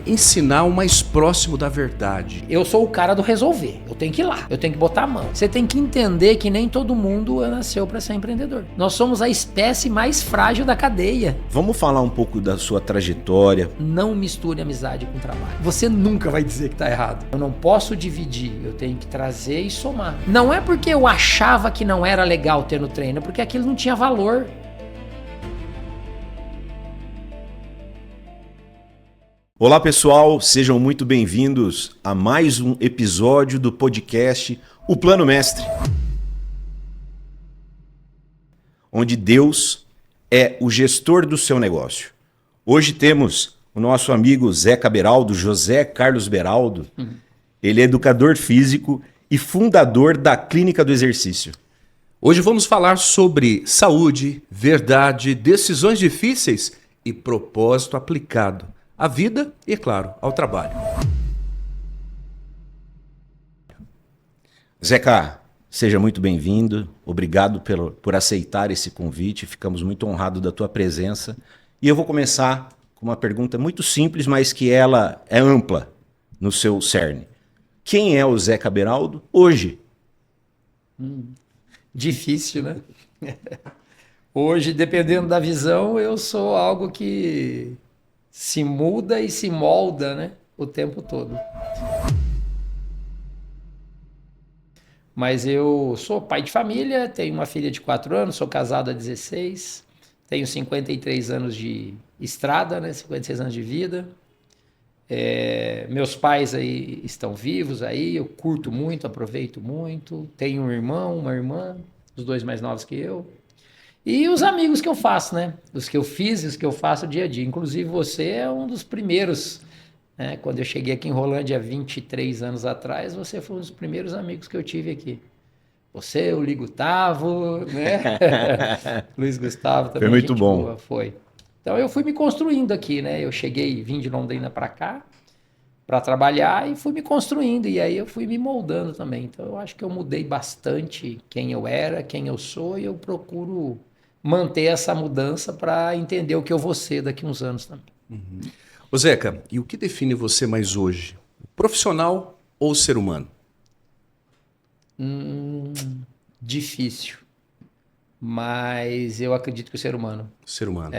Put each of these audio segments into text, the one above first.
ensinar o mais próximo da verdade. Eu sou o cara do resolver, eu tenho que ir lá, eu tenho que botar a mão. Você tem que entender que nem todo mundo nasceu para ser empreendedor. Nós somos a espécie mais frágil da cadeia. Vamos falar um pouco da sua trajetória. Não misture amizade com trabalho. Você nunca vai dizer que tá errado. Eu não posso dividir, eu tenho que trazer e somar. Não é porque eu achava que não era legal ter no treino, é porque aquilo não tinha valor. Olá pessoal, sejam muito bem-vindos a mais um episódio do podcast O Plano Mestre, onde Deus é o gestor do seu negócio. Hoje temos o nosso amigo Zeca Beraldo, José Carlos Beraldo. Ele é educador físico e fundador da Clínica do Exercício. Hoje vamos falar sobre saúde, verdade, decisões difíceis e propósito aplicado à vida e, claro, ao trabalho. Zeca, seja muito bem-vindo. Obrigado por aceitar esse convite. Ficamos muito honrados da tua presença. E eu vou começar com uma pergunta muito simples, mas que ela é ampla no seu cerne. Quem é o Zeca Beraldo hoje? Difícil, né? Hoje, dependendo da visão, eu sou algo que se muda e se molda, né, o tempo todo. Mas eu sou pai de família, tenho uma filha de 4 anos, sou casado há 16, tenho 53 anos de estrada, né, 56 anos de vida. Meus pais aí estão vivos, aí eu curto muito, aproveito muito. Tenho um irmão, uma irmã, os 2 mais novos que eu. E os amigos que eu faço, né? Os que eu fiz e os que eu faço dia a dia. Inclusive você é um dos primeiros, né? Quando eu cheguei aqui em Rolândia há 23 anos atrás, você foi um dos primeiros amigos que eu tive aqui. Você, o Li Gustavo, né? Luiz Gustavo também. Foi muito bom. Boa, foi. Então eu fui me construindo aqui, né? Eu vim de Londrina para cá para trabalhar e fui me construindo. E aí eu fui me moldando também. Então eu acho que eu mudei bastante quem eu era, quem eu sou, e eu procuro manter essa mudança para entender o que eu vou ser daqui a uns anos também. Ô Zeca, e o que define você mais hoje? Profissional ou ser humano? Difícil. Mas eu acredito que o ser humano. Ser humano.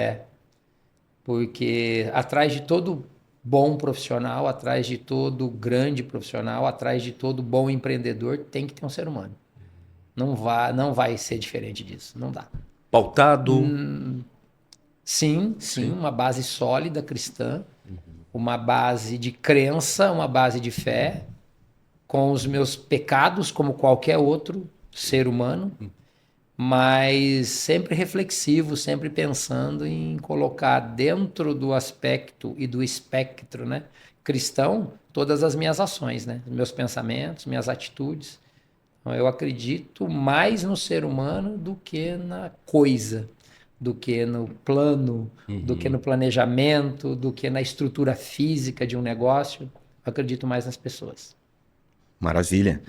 Porque atrás de todo bom profissional, atrás de todo grande profissional, atrás de todo bom empreendedor, tem que ter um ser humano. Não vai ser diferente disso. Não dá. Pautado? Sim, uma base sólida cristã, uma base de crença, uma base de fé, com os meus pecados como qualquer outro ser humano, mas sempre reflexivo, sempre pensando em colocar dentro do aspecto e do espectro, né, cristão, todas as minhas ações, né, meus pensamentos, minhas atitudes. Eu acredito mais no ser humano do que na coisa, do que no plano, do que no planejamento, do que na estrutura física de um negócio. Eu acredito mais nas pessoas. Maravilha.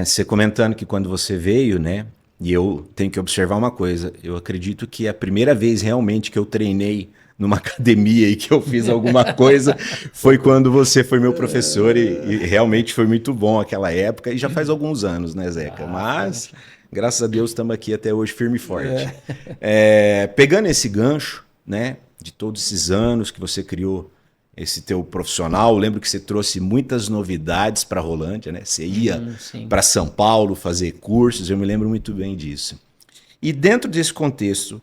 Você comentando que quando você veio, né? E eu tenho que observar uma coisa. Eu acredito que a primeira vez realmente que eu treinei numa academia e que eu fiz alguma coisa foi quando você foi meu professor e realmente foi muito bom aquela época e já faz alguns anos, né, Zeca? Mas, graças a Deus, estamos aqui até hoje firme e forte. Pegando esse gancho, né, de todos esses anos que você criou esse teu profissional, eu lembro que você trouxe muitas novidades para Rolândia, né? Você ia para São Paulo fazer cursos, eu me lembro muito bem disso. E dentro desse contexto,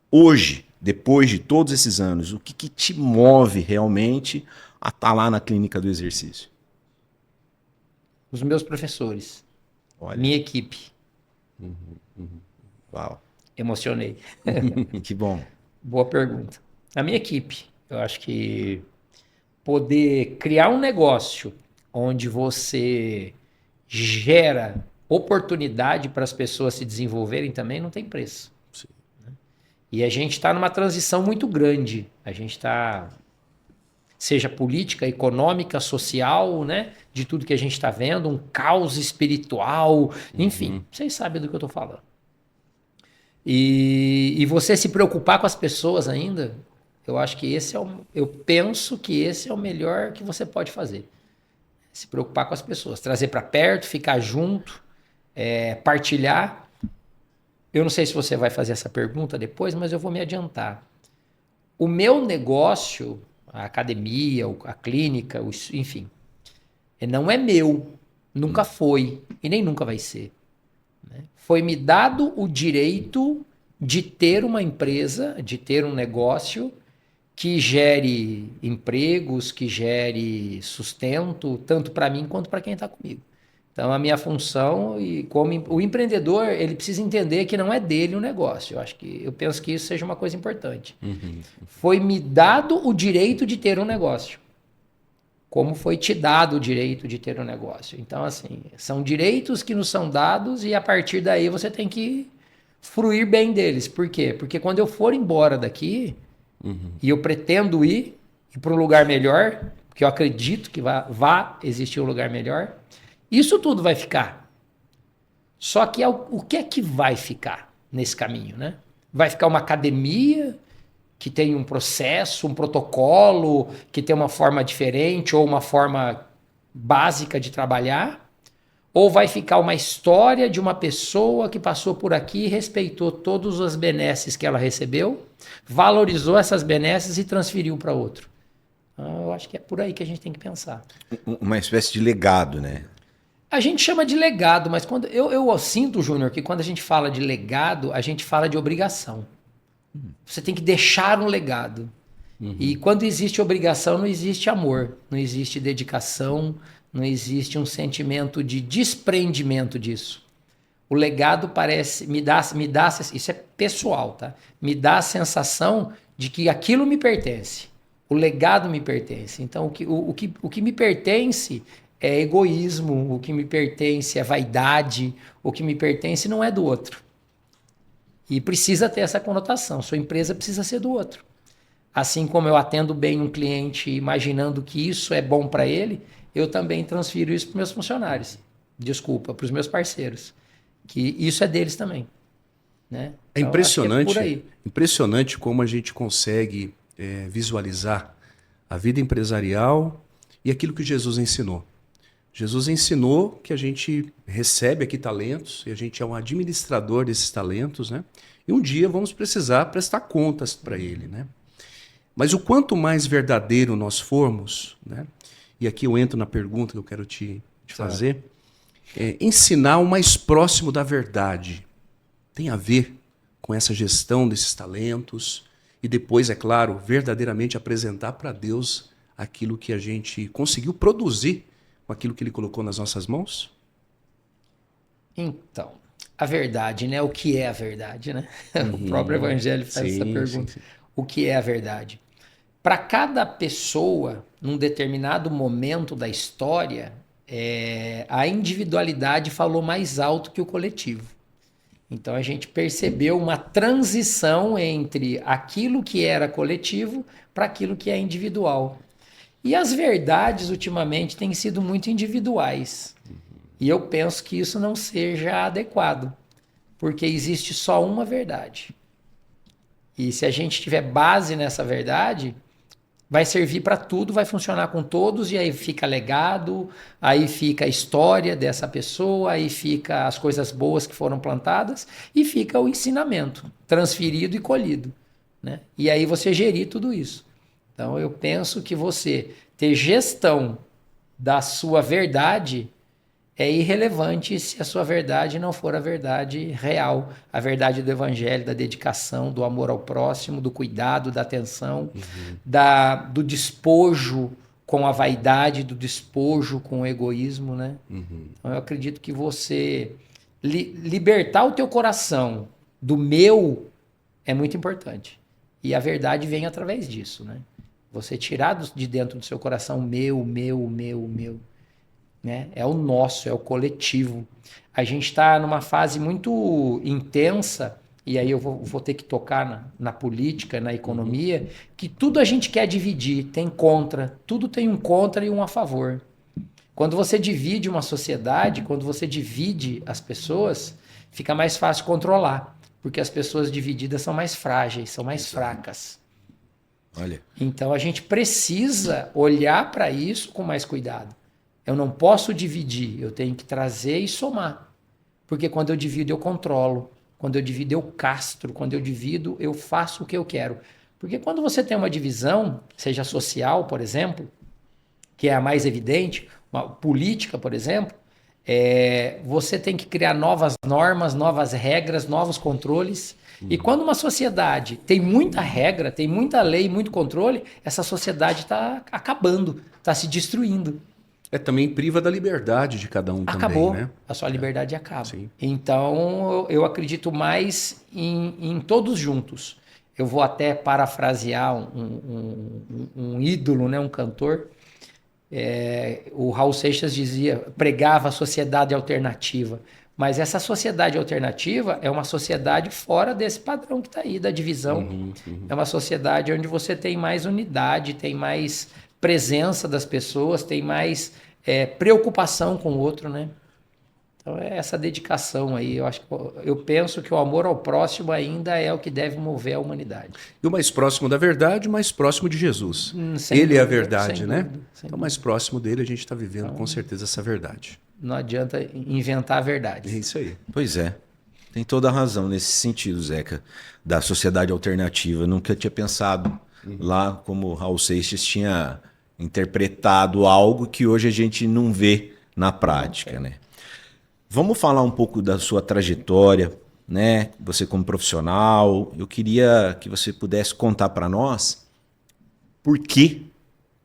hoje, depois de todos esses anos, o que te move realmente a estar lá na Clínica do Exercício? Os meus professores. Olha. Minha equipe. Uau. Emocionei. Que bom. Boa pergunta. A minha equipe. Eu acho que poder criar um negócio onde você gera oportunidade para as pessoas se desenvolverem também não tem preço. Sim. E a gente está numa transição muito grande. A gente está, seja política, econômica, social, né? De tudo que a gente está vendo, um caos espiritual, enfim, vocês sabem do que eu estou falando. E você se preocupar com as pessoas ainda Eu acho que eu penso que esse é o melhor que você pode fazer. Se preocupar com as pessoas, trazer para perto, ficar junto, partilhar. Eu não sei se você vai fazer essa pergunta depois, mas eu vou me adiantar. O meu negócio, a academia, a clínica, enfim, não é meu, nunca foi e nem nunca vai ser. Né? Foi me dado o direito de ter uma empresa, de ter um negócio que gere empregos, que gere sustento, tanto para mim quanto para quem está comigo. Então, a minha função, e como o empreendedor, ele precisa entender que não é dele o negócio. Eu penso que isso seja uma coisa importante. Foi me dado o direito de ter um negócio. Como foi te dado o direito de ter um negócio. Então, assim, são direitos que nos são dados e a partir daí você tem que fruir bem deles. Por quê? Porque quando eu for embora daqui, e eu pretendo ir para um lugar melhor, porque eu acredito que vá existir um lugar melhor, isso tudo vai ficar. Só que o que é que vai ficar nesse caminho, né? Vai ficar uma academia que tem um processo, um protocolo, que tem uma forma diferente ou uma forma básica de trabalhar? Ou vai ficar uma história de uma pessoa que passou por aqui e respeitou todas as benesses que ela recebeu, valorizou essas benesses e transferiu para outro? Então, eu acho que é por aí que a gente tem que pensar. Uma espécie de legado, né? A gente chama de legado, mas quando eu sinto, Júnior, que quando a gente fala de legado, a gente fala de obrigação. Você tem que deixar um legado. E quando existe obrigação, não existe amor, não existe dedicação, não existe um sentimento de desprendimento disso. O legado me dá, isso é pessoal, tá? Me dá a sensação de que aquilo me pertence. O legado me pertence. Então, o que me pertence é egoísmo, o que me pertence é vaidade, o que me pertence não é do outro. E precisa ter essa conotação. Sua empresa precisa ser do outro. Assim como eu atendo bem um cliente imaginando que isso é bom para ele, eu também transfiro isso para os meus funcionários. Desculpa, para os meus parceiros. Que isso é deles também. Né? É então, impressionante, por aí. Impressionante como a gente consegue visualizar a vida empresarial e aquilo que Jesus ensinou. Jesus ensinou que a gente recebe aqui talentos e a gente é um administrador desses talentos, né? E um dia vamos precisar prestar contas para ele, né? Mas o quanto mais verdadeiro nós formos, né? E aqui eu entro na pergunta que eu quero te fazer, ensinar o mais próximo da verdade. Tem a ver com essa gestão desses talentos e depois, é claro, verdadeiramente apresentar para Deus aquilo que a gente conseguiu produzir com aquilo que ele colocou nas nossas mãos? Então, a verdade, né? O que é a verdade, né? O próprio Evangelho faz essa pergunta. Sim. O que é a verdade? Para cada pessoa, num determinado momento da história, a individualidade falou mais alto que o coletivo. Então a gente percebeu uma transição entre aquilo que era coletivo para aquilo que é individual. E as verdades, ultimamente, têm sido muito individuais. E eu penso que isso não seja adequado, porque existe só uma verdade. E se a gente tiver base nessa verdade, vai servir para tudo, vai funcionar com todos, e aí fica legado, aí fica a história dessa pessoa, aí fica as coisas boas que foram plantadas, e fica o ensinamento, transferido e colhido. Né? E aí você gerir tudo isso. Então, eu penso que você ter gestão da sua verdade é irrelevante se a sua verdade não for a verdade real, a verdade do evangelho, da dedicação, do amor ao próximo, do cuidado, da atenção, do despojo com a vaidade, do despojo com o egoísmo, né? Então, eu acredito que você libertar o teu coração do meu é muito importante. E a verdade vem através disso, né? Você tirar de dentro do seu coração meu. Né? É o nosso, é o coletivo. A gente está numa fase muito intensa, e aí eu vou ter que tocar na política, na economia, que tudo a gente quer dividir, tem contra, tudo tem um contra e um a favor. Quando você divide uma sociedade, quando você divide as pessoas, fica mais fácil controlar, porque as pessoas divididas são mais frágeis, são mais fracas. Olha. Então a gente precisa olhar para isso com mais cuidado. Eu não posso dividir, eu tenho que trazer e somar. Porque quando eu divido, eu controlo. Quando eu divido, eu castro. Quando eu divido, eu faço o que eu quero. Porque quando você tem uma divisão, seja social, por exemplo, que é a mais evidente, uma política, por exemplo, você tem que criar novas normas, novas regras, novos controles. E quando uma sociedade tem muita regra, tem muita lei, muito controle, essa sociedade está acabando, está se destruindo. Também priva da liberdade de cada um Acabou, também, né? a sua liberdade acaba. Sim. Então, eu acredito mais em todos juntos. Eu vou até parafrasear um ídolo, né, um cantor. O Raul Seixas pregava a sociedade alternativa. Mas essa sociedade alternativa é uma sociedade fora desse padrão que está aí, da divisão. É uma sociedade onde você tem mais unidade, tem mais presença das pessoas, tem mais preocupação com o outro, né? Então é essa dedicação aí. Eu penso que o amor ao próximo ainda é o que deve mover a humanidade. E o mais próximo da verdade, o mais próximo de Jesus. Sem Ele é a dúvida, verdade, sem né? dúvida, sem Então, mais próximo dele, a gente está vivendo com certeza essa verdade. Não adianta inventar a verdade. É isso aí. Pois é. Tem toda a razão nesse sentido, Zeca, da sociedade alternativa. Eu nunca tinha pensado lá como Raul Seixas tinha interpretado algo que hoje a gente não vê na prática, né? Vamos falar um pouco da sua trajetória, né? Você como profissional. Eu queria que você pudesse contar para nós por que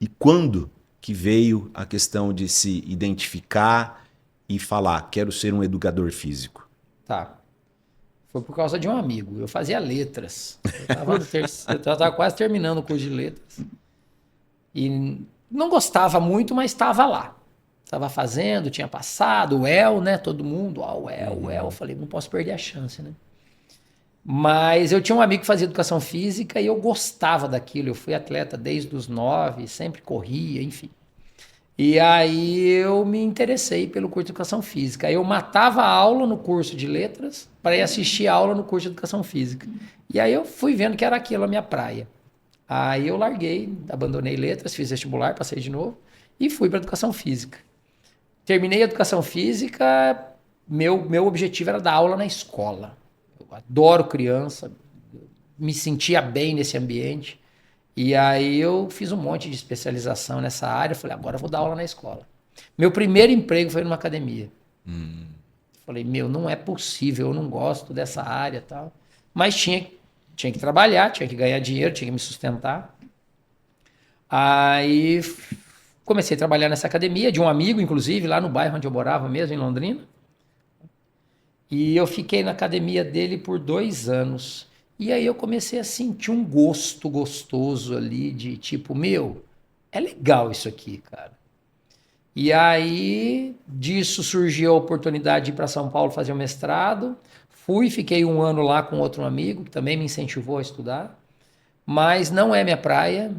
e quando que veio a questão de se identificar e falar, quero ser um educador físico. Tá. Foi por causa de um amigo. Eu fazia letras. Eu estava quase terminando o curso de letras. E não gostava muito, mas estava lá. Estava fazendo, tinha passado, o El, né? Todo mundo, o El. Eu falei, não posso perder a chance, né? Mas eu tinha um amigo que fazia educação física e eu gostava daquilo. Eu fui atleta desde os 9, sempre corria, enfim. E aí eu me interessei pelo curso de educação física. Aí eu matava a aula no curso de letras para ir assistir a aula no curso de educação física. E aí eu fui vendo que era aquilo a minha praia. Aí eu larguei, abandonei letras, fiz vestibular, passei de novo e fui para educação física. Terminei a educação física, meu objetivo era dar aula na escola. Eu adoro criança, me sentia bem nesse ambiente. E aí eu fiz um monte de especialização nessa área. Falei, agora eu vou dar aula na escola. Meu primeiro emprego foi numa academia. Falei, não é possível, eu não gosto dessa área e tal. Mas tinha que trabalhar, tinha que ganhar dinheiro, tinha que me sustentar. Aí comecei a trabalhar nessa academia, de um amigo, inclusive, lá no bairro onde eu morava mesmo, em Londrina. E eu fiquei na academia dele por 2 anos. E aí eu comecei a sentir um gosto gostoso ali de tipo, é legal isso aqui, cara. E aí disso surgiu a oportunidade de ir para São Paulo fazer o mestrado. Fiquei 1 ano lá com outro amigo, que também me incentivou a estudar. Mas não é minha praia.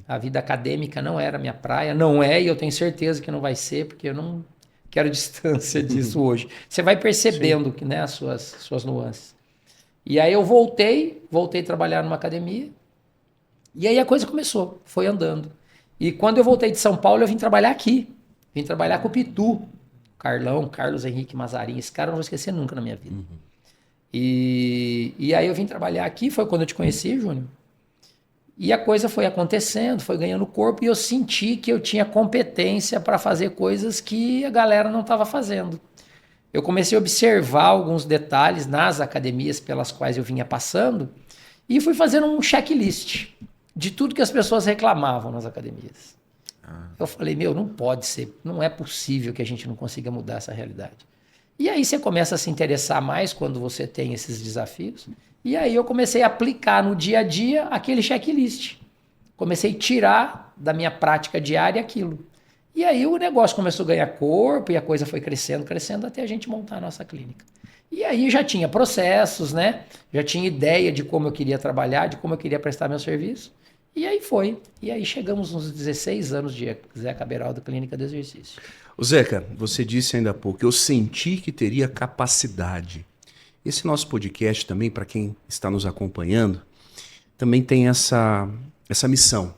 A vida acadêmica não era minha praia. Não é, e eu tenho certeza que não vai ser, porque eu não quero distância disso hoje. Você vai percebendo que, né, as suas nuances. E aí eu voltei a trabalhar numa academia. E aí a coisa começou, foi andando. E quando eu voltei de São Paulo, eu vim trabalhar aqui. Vim trabalhar com o Pitu, Carlos Henrique Mazarin. Esse cara eu não vou esquecer nunca na minha vida. E aí eu vim trabalhar aqui, foi quando eu te conheci, Júnior. E a coisa foi acontecendo, foi ganhando corpo, e eu senti que eu tinha competência para fazer coisas que a galera não estava fazendo. Eu comecei a observar alguns detalhes nas academias pelas quais eu vinha passando e fui fazendo um checklist de tudo que as pessoas reclamavam nas academias. Eu falei, não pode ser, não é possível que a gente não consiga mudar essa realidade. E aí você começa a se interessar mais quando você tem esses desafios. E aí eu comecei a aplicar no dia a dia aquele checklist. Comecei a tirar da minha prática diária aquilo. E aí o negócio começou a ganhar corpo e a coisa foi crescendo, crescendo até a gente montar a nossa clínica. E aí já tinha processos, né? Já tinha ideia de como eu queria trabalhar, de como eu queria prestar meu serviço. E aí foi. E aí chegamos nos 16 anos de Zeca Beraldo, Clínica do Exercício. O Zeca, você disse ainda há pouco, eu senti que teria capacidade. Esse nosso podcast também, para quem está nos acompanhando, também tem essa essa missão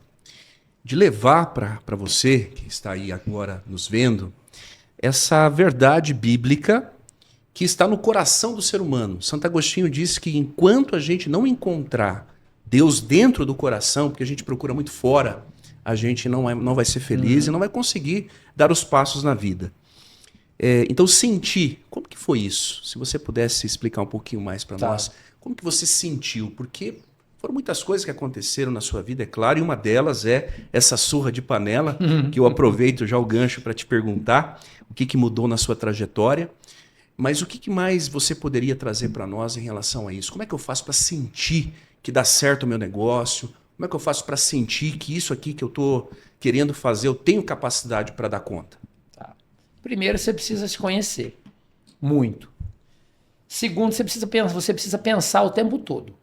de levar para você, que está aí agora nos vendo, essa verdade bíblica que está no coração do ser humano. Santo Agostinho disse que enquanto a gente não encontrar Deus dentro do coração, porque a gente procura muito fora, a gente não vai ser feliz e não vai conseguir dar os passos na vida. Então, sentir, como que foi isso? Se você pudesse explicar um pouquinho mais para nós, como que você sentiu? Porque foram muitas coisas que aconteceram na sua vida, é claro, e uma delas é essa surra de panela, que eu aproveito já o gancho para te perguntar o que mudou na sua trajetória. Mas o que mais você poderia trazer para nós em relação a isso? Como é que eu faço para sentir que dá certo o meu negócio? Como é que eu faço para sentir que isso aqui que eu estou querendo fazer, eu tenho capacidade para dar conta? Primeiro, você precisa se conhecer muito. Segundo, você precisa pensar o tempo todo.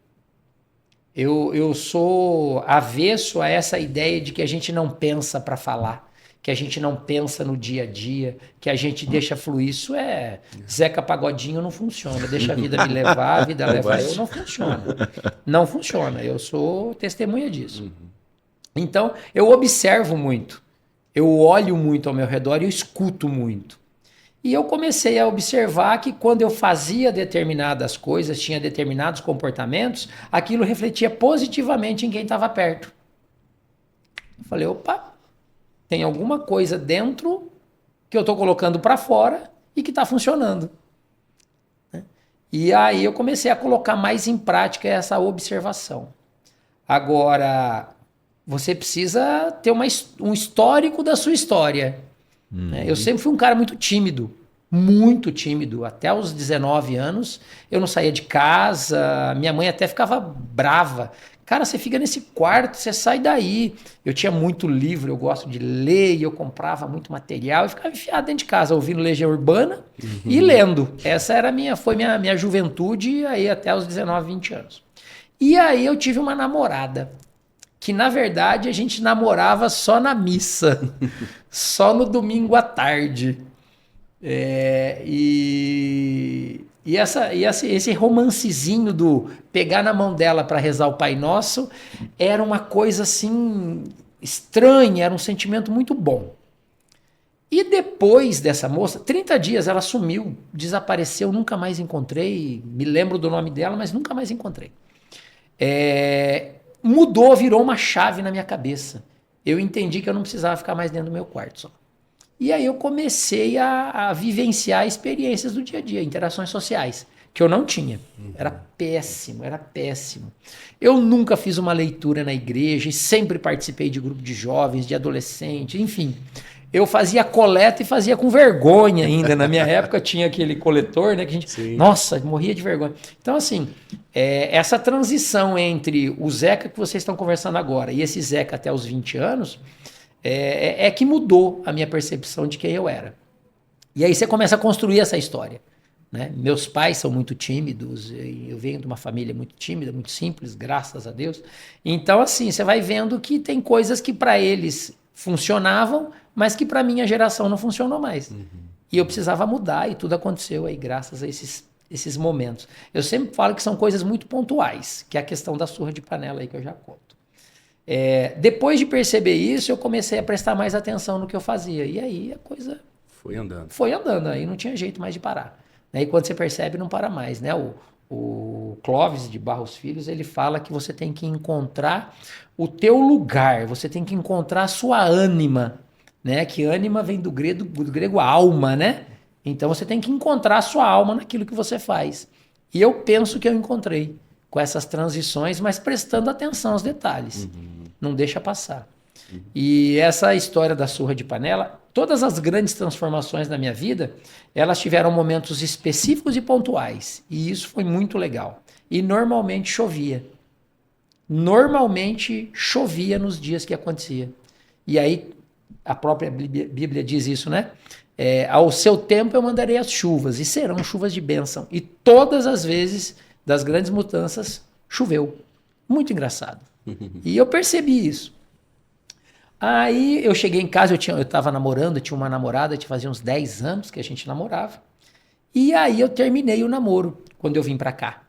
Eu sou avesso a essa ideia de que a gente não pensa para falar, que a gente não pensa no dia a dia, que a gente deixa fluir. Isso é Zeca Pagodinho, não funciona. Deixa a vida me levar, a vida leva eu, não funciona. Não funciona. Eu sou testemunha disso. Então, eu observo muito. Eu olho muito ao meu redor e eu escuto muito. E eu comecei a observar que quando eu fazia determinadas coisas, tinha determinados comportamentos, aquilo refletia positivamente em quem estava perto. Eu falei, opa, tem alguma coisa dentro que eu estou colocando para fora e que está funcionando. E aí eu comecei a colocar mais em prática essa observação. Agora, você precisa ter um histórico da sua história. Eu sempre fui um cara muito tímido. Até os 19 anos, eu não saía de casa, minha mãe até ficava brava. Cara, você fica nesse quarto, você sai daí. Eu tinha muito livro, eu gosto de ler, e eu comprava muito material e ficava enfiado dentro de casa, ouvindo Legião Urbana e lendo. Essa foi minha juventude aí até os 19, 20 anos. E aí eu tive uma namorada, que na verdade a gente namorava só na missa, só no domingo à tarde. Esse romancezinho do pegar na mão dela para rezar o Pai Nosso era uma coisa assim estranha, era um sentimento muito bom. E depois dessa moça, 30 dias ela sumiu, desapareceu, nunca mais encontrei, me lembro do nome dela, mas nunca mais encontrei. Mudou, virou uma chave na minha cabeça. Eu entendi que eu não precisava ficar mais dentro do meu quarto só. E aí eu comecei a vivenciar experiências do dia a dia, interações sociais, que eu não tinha. Era péssimo. Eu nunca fiz uma leitura na igreja e sempre participei de grupo de jovens, de adolescentes, enfim. Eu fazia coleta e fazia com vergonha ainda. Na minha época tinha aquele coletor, né? Que a gente, nossa, morria de vergonha. Então, assim, essa transição entre o Zeca que vocês estão conversando agora e esse Zeca até os 20 anos... que mudou a minha percepção de quem eu era. E aí você começa a construir essa história. Né? Meus pais são muito tímidos, eu venho de uma família muito tímida, muito simples, graças a Deus. Então, assim, você vai vendo que tem coisas que para eles funcionavam, mas que para minha geração não funcionou mais. E eu precisava mudar e tudo aconteceu aí graças a esses momentos. Eu sempre falo que são coisas muito pontuais, que é a questão da surra de panela aí que eu já conto. Depois de perceber isso, eu comecei a prestar mais atenção no que eu fazia. E aí a coisa foi andando. Aí não tinha jeito mais de parar. E quando você percebe, não para mais. Né? O Clóvis de Barros Filhos, ele fala que você tem que encontrar o teu lugar, você tem que encontrar a sua ânima. Né? Que ânima vem do grego alma, né? Então você tem que encontrar a sua alma naquilo que você faz. E eu penso que eu encontrei com essas transições, mas prestando atenção aos detalhes. Não deixa passar. E essa história da surra de panela, todas as grandes transformações na minha vida, elas tiveram momentos específicos e pontuais. E isso foi muito legal. E normalmente chovia. Normalmente chovia nos dias que acontecia. E aí, a própria Bíblia diz isso, né? Ao seu tempo eu mandarei as chuvas, e serão chuvas de bênção. E todas as vezes das grandes mudanças, choveu. Muito engraçado. E eu percebi isso. Aí eu cheguei em casa, eu estava namorando, eu tinha uma namorada, fazia uns 10 anos que a gente namorava. E aí eu terminei o namoro, quando eu vim para cá.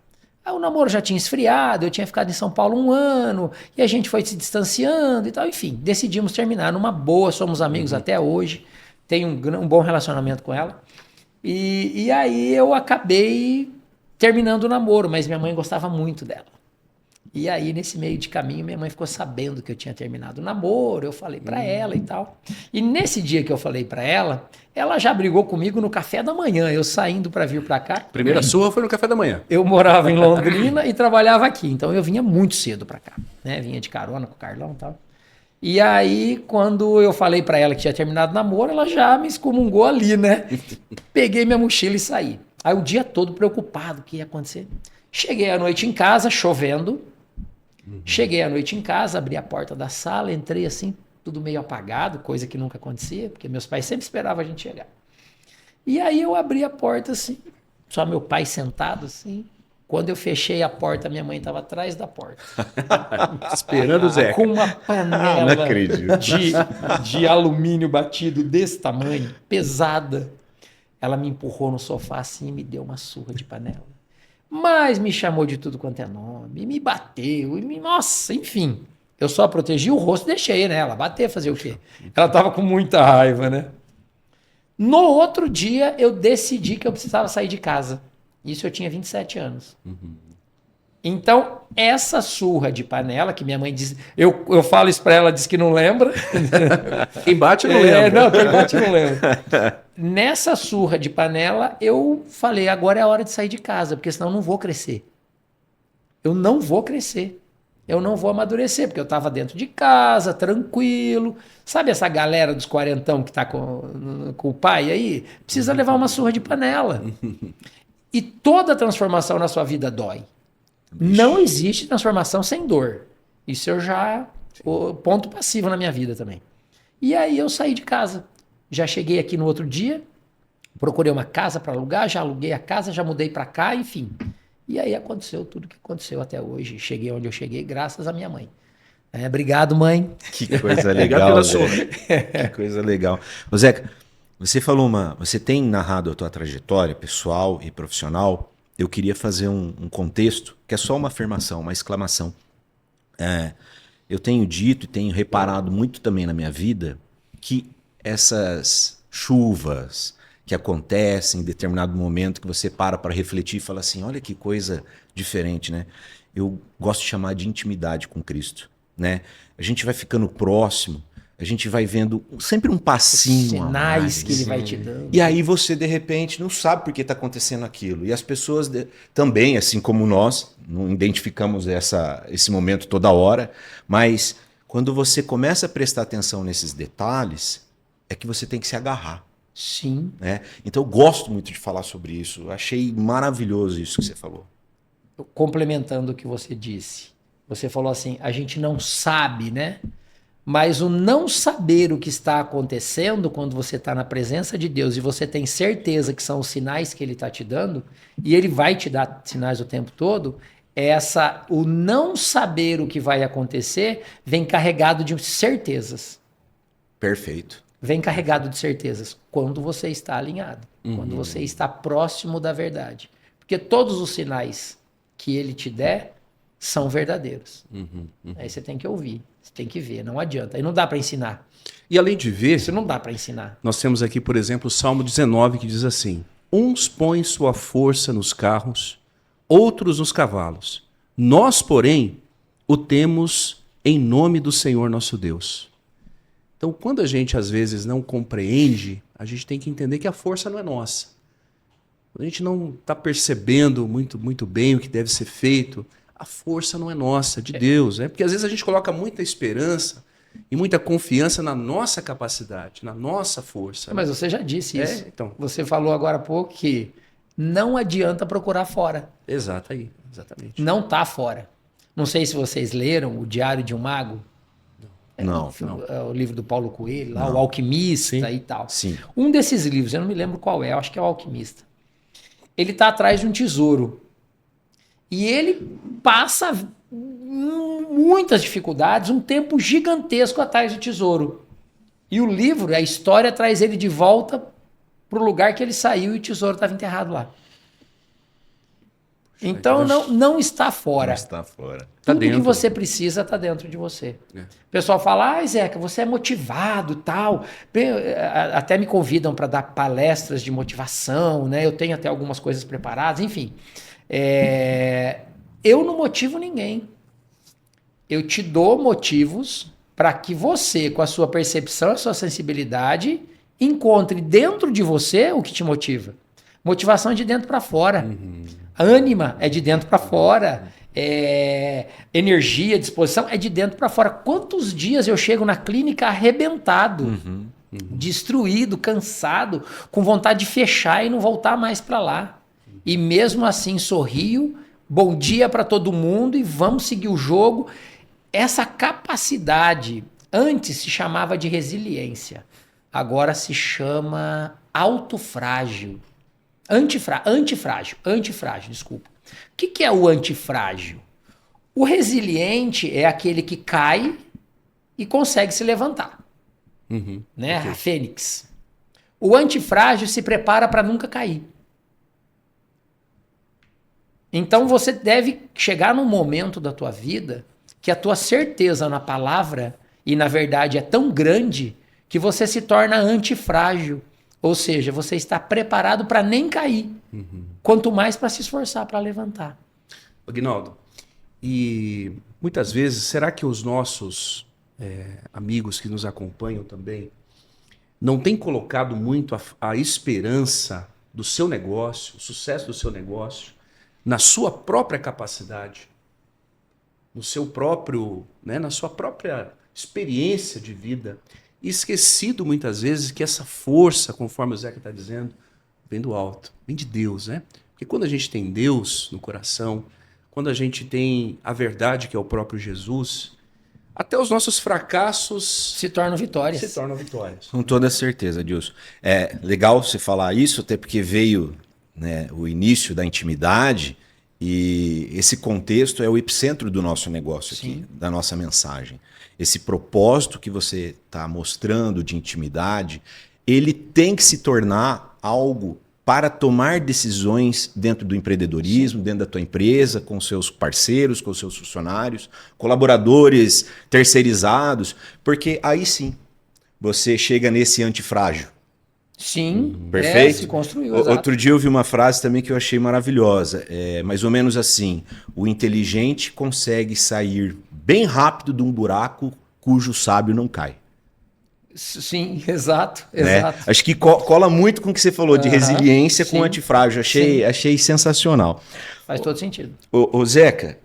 Aí o namoro já tinha esfriado, eu tinha ficado em São Paulo 1 ano, e a gente foi se distanciando e tal. Enfim, decidimos terminar numa boa, somos amigos até hoje, tenho um bom relacionamento com ela. E aí eu acabei terminando o namoro, mas minha mãe gostava muito dela. E aí, nesse meio de caminho, minha mãe ficou sabendo que eu tinha terminado o namoro, eu falei pra ela e tal. E nesse dia que eu falei pra ela, ela já brigou comigo no café da manhã, eu saindo pra vir pra cá. Primeira surra foi no café da manhã. Eu morava em Londrina e trabalhava aqui, então eu vinha muito cedo pra cá, né? Vinha de carona com o Carlão e tal. E aí, quando eu falei pra ela que tinha terminado o namoro, ela já me excomungou ali, né? Peguei minha mochila e saí. Aí o dia todo preocupado, o que ia acontecer? Cheguei à noite em casa, chovendo. Cheguei à noite em casa, abri a porta da sala, entrei assim, tudo meio apagado, coisa que nunca acontecia, porque meus pais sempre esperavam a gente chegar. E aí eu abri a porta assim, só meu pai sentado assim. Quando eu fechei a porta, minha mãe estava atrás da porta. Esperando o Zeca. Com uma panela Não acredito. de alumínio batido desse tamanho, pesada. Ela me empurrou no sofá assim e me deu uma surra de panela. Mas me chamou de tudo quanto é nome, me bateu, nossa, enfim. Eu só protegi o rosto e deixei, né? Ela bater, fazer o quê? Ela tava com muita raiva, né? No outro dia, eu decidi que eu precisava sair de casa. Isso eu tinha 27 anos. Então, essa surra de panela, que minha mãe diz... Eu falo isso pra ela, diz que não lembra. Quem bate não lembra. Não, quem bate não lembra. Nessa surra de panela, eu falei, agora é a hora de sair de casa, porque senão eu não vou crescer. Eu não vou crescer. Eu não vou amadurecer, porque eu estava dentro de casa, tranquilo. Sabe essa galera dos quarentão que está com o pai aí? Precisa levar uma surra de panela. E toda transformação na sua vida dói. Não existe transformação sem dor. Isso eu já... O ponto passivo na minha vida também. E aí eu saí de casa. Já cheguei aqui no outro dia, procurei uma casa para alugar, já aluguei a casa, já mudei para cá, enfim. E aí aconteceu tudo que aconteceu até hoje. Cheguei onde eu cheguei, graças à minha mãe. Obrigado, mãe. Que coisa legal, Zé. Que coisa legal. Ô, Zeca, você tem narrado a tua trajetória pessoal e profissional. Eu queria fazer um contexto, que é só uma afirmação, uma exclamação. Eu tenho dito e tenho reparado muito também na minha vida que essas chuvas que acontecem em determinado momento que você para refletir e fala assim, olha que coisa diferente, né? Eu gosto de chamar de intimidade com Cristo, né? A gente vai ficando próximo, a gente vai vendo sempre um passinho Os a sinais mais. que ele vai te dando. E aí você, de repente, não sabe por que está acontecendo aquilo. E as pessoas também, assim como nós, não identificamos esse momento toda hora, mas quando você começa a prestar atenção nesses detalhes, é que você tem que se agarrar. Sim. Né? Então eu gosto muito de falar sobre isso. Eu achei maravilhoso isso que você falou. Complementando o que você disse. Você falou assim, a gente não sabe, né? Mas o não saber o que está acontecendo quando você está na presença de Deus e você tem certeza que são os sinais que Ele está te dando, e Ele vai te dar sinais o tempo todo, o não saber o que vai acontecer vem carregado de certezas. Perfeito. Vem carregado de certezas quando você está alinhado, quando você está próximo da verdade. Porque todos os sinais que Ele te der são verdadeiros. Aí você tem que ouvir. Você tem que ver, não adianta. Aí não dá para ensinar. E além de ver, Isso não dá para ensinar. nós temos aqui, por exemplo, o Salmo 19, que diz assim: uns põem sua força nos carros, outros nos cavalos. Nós, porém, o temos em nome do Senhor nosso Deus. Então, quando a gente às vezes não compreende, a gente tem que entender que a força não é nossa. Quando a gente não está percebendo muito bem o que deve ser feito, a força não é nossa, é de Deus. Porque às vezes a gente coloca muita esperança e muita confiança na nossa capacidade, na nossa força. Mas você já disse isso. Então. Você falou agora há pouco que não adianta procurar fora. Exatamente. Não está fora. Não sei se vocês leram O Diário de um Mago. Não. O livro do Paulo Coelho, lá, O Alquimista e tal. Sim. Um desses livros, eu não me lembro qual é, eu acho que é O Alquimista. Ele está atrás de um tesouro. E ele passa muitas dificuldades, um tempo gigantesco atrás do tesouro. E o livro, a história, traz ele de volta para o lugar que ele saiu e o tesouro estava enterrado lá. Então não está fora. Não está fora. Tá Tudo dentro. que você precisa está dentro de você. É. O pessoal fala, Zeca, você é motivado, tal. Até me convidam para dar palestras de motivação, né? Eu tenho até algumas coisas preparadas, enfim. Eu não motivo ninguém. Eu te dou motivos para que você, com a sua percepção, a sua sensibilidade, encontre dentro de você o que te motiva. Motivação é de dentro para fora. Ânima é de dentro para fora. Energia, disposição é de dentro para fora. Quantos dias eu chego na clínica arrebentado, destruído, cansado, com vontade de fechar e não voltar mais para lá. E mesmo assim sorrio, bom dia para todo mundo e vamos seguir o jogo. Essa capacidade antes se chamava de resiliência, agora se chama autofrágil. Antifrágil, desculpa. O que é o antifrágil? O resiliente é aquele que cai e consegue se levantar, né? Okay. A fênix. O antifrágil se prepara para nunca cair. Então você deve chegar num momento da tua vida que a tua certeza na palavra e na verdade é tão grande que você se torna antifrágil. Ou seja, você está preparado para nem cair, quanto mais para se esforçar para levantar. Aguinaldo, e muitas vezes, será que os nossos amigos que nos acompanham também não têm colocado muito a esperança do seu negócio, o sucesso do seu negócio, na sua própria capacidade, no seu próprio, né, na sua própria experiência de vida? E esquecido muitas vezes que essa força, conforme o Zeca está dizendo, vem do alto, vem de Deus, né? Porque quando a gente tem Deus no coração, quando a gente tem a verdade que é o próprio Jesus, até os nossos fracassos se tornam vitórias. Com toda certeza, Adilson. É legal você falar isso, até porque veio, né, o início da intimidade e esse contexto é o epicentro do nosso negócio aqui, da nossa mensagem. Esse propósito que você está mostrando de intimidade, ele tem que se tornar algo para tomar decisões dentro do empreendedorismo, dentro da tua empresa, com seus parceiros, com seus funcionários, colaboradores, terceirizados, porque aí sim você chega nesse antifrágil. Sim, perfeito. Se construiu. Outro dia eu vi uma frase também que eu achei maravilhosa, mais ou menos assim: o inteligente consegue sair bem rápido de um buraco cujo sábio não cai. Sim, exato. Né? Acho que cola muito com o que você falou de resiliência com antifrágil. Achei sensacional. Faz todo sentido. Ô Zeca,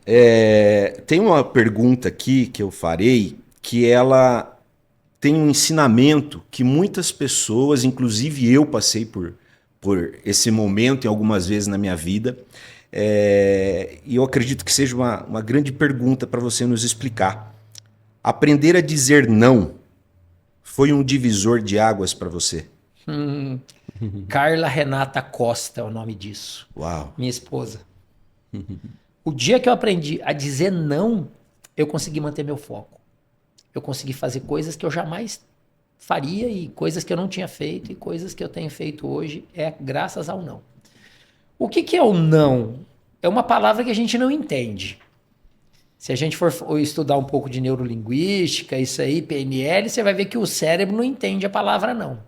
tem uma pergunta aqui que eu farei que ela tem um ensinamento que muitas pessoas, inclusive eu passei por esse momento em algumas vezes na minha vida, e eu acredito que seja uma grande pergunta para você nos explicar. Aprender a dizer não foi um divisor de águas para você? Carla Renata Costa é o nome disso. Uau. Minha esposa. O dia que eu aprendi a dizer não, eu consegui manter meu foco. Eu consegui fazer coisas que eu jamais faria e coisas que eu não tinha feito e coisas que eu tenho feito hoje graças ao não. O que é o não? É uma palavra que a gente não entende. Se a gente for estudar um pouco de neurolinguística, isso aí, PNL, você vai ver que o cérebro não entende a palavra não.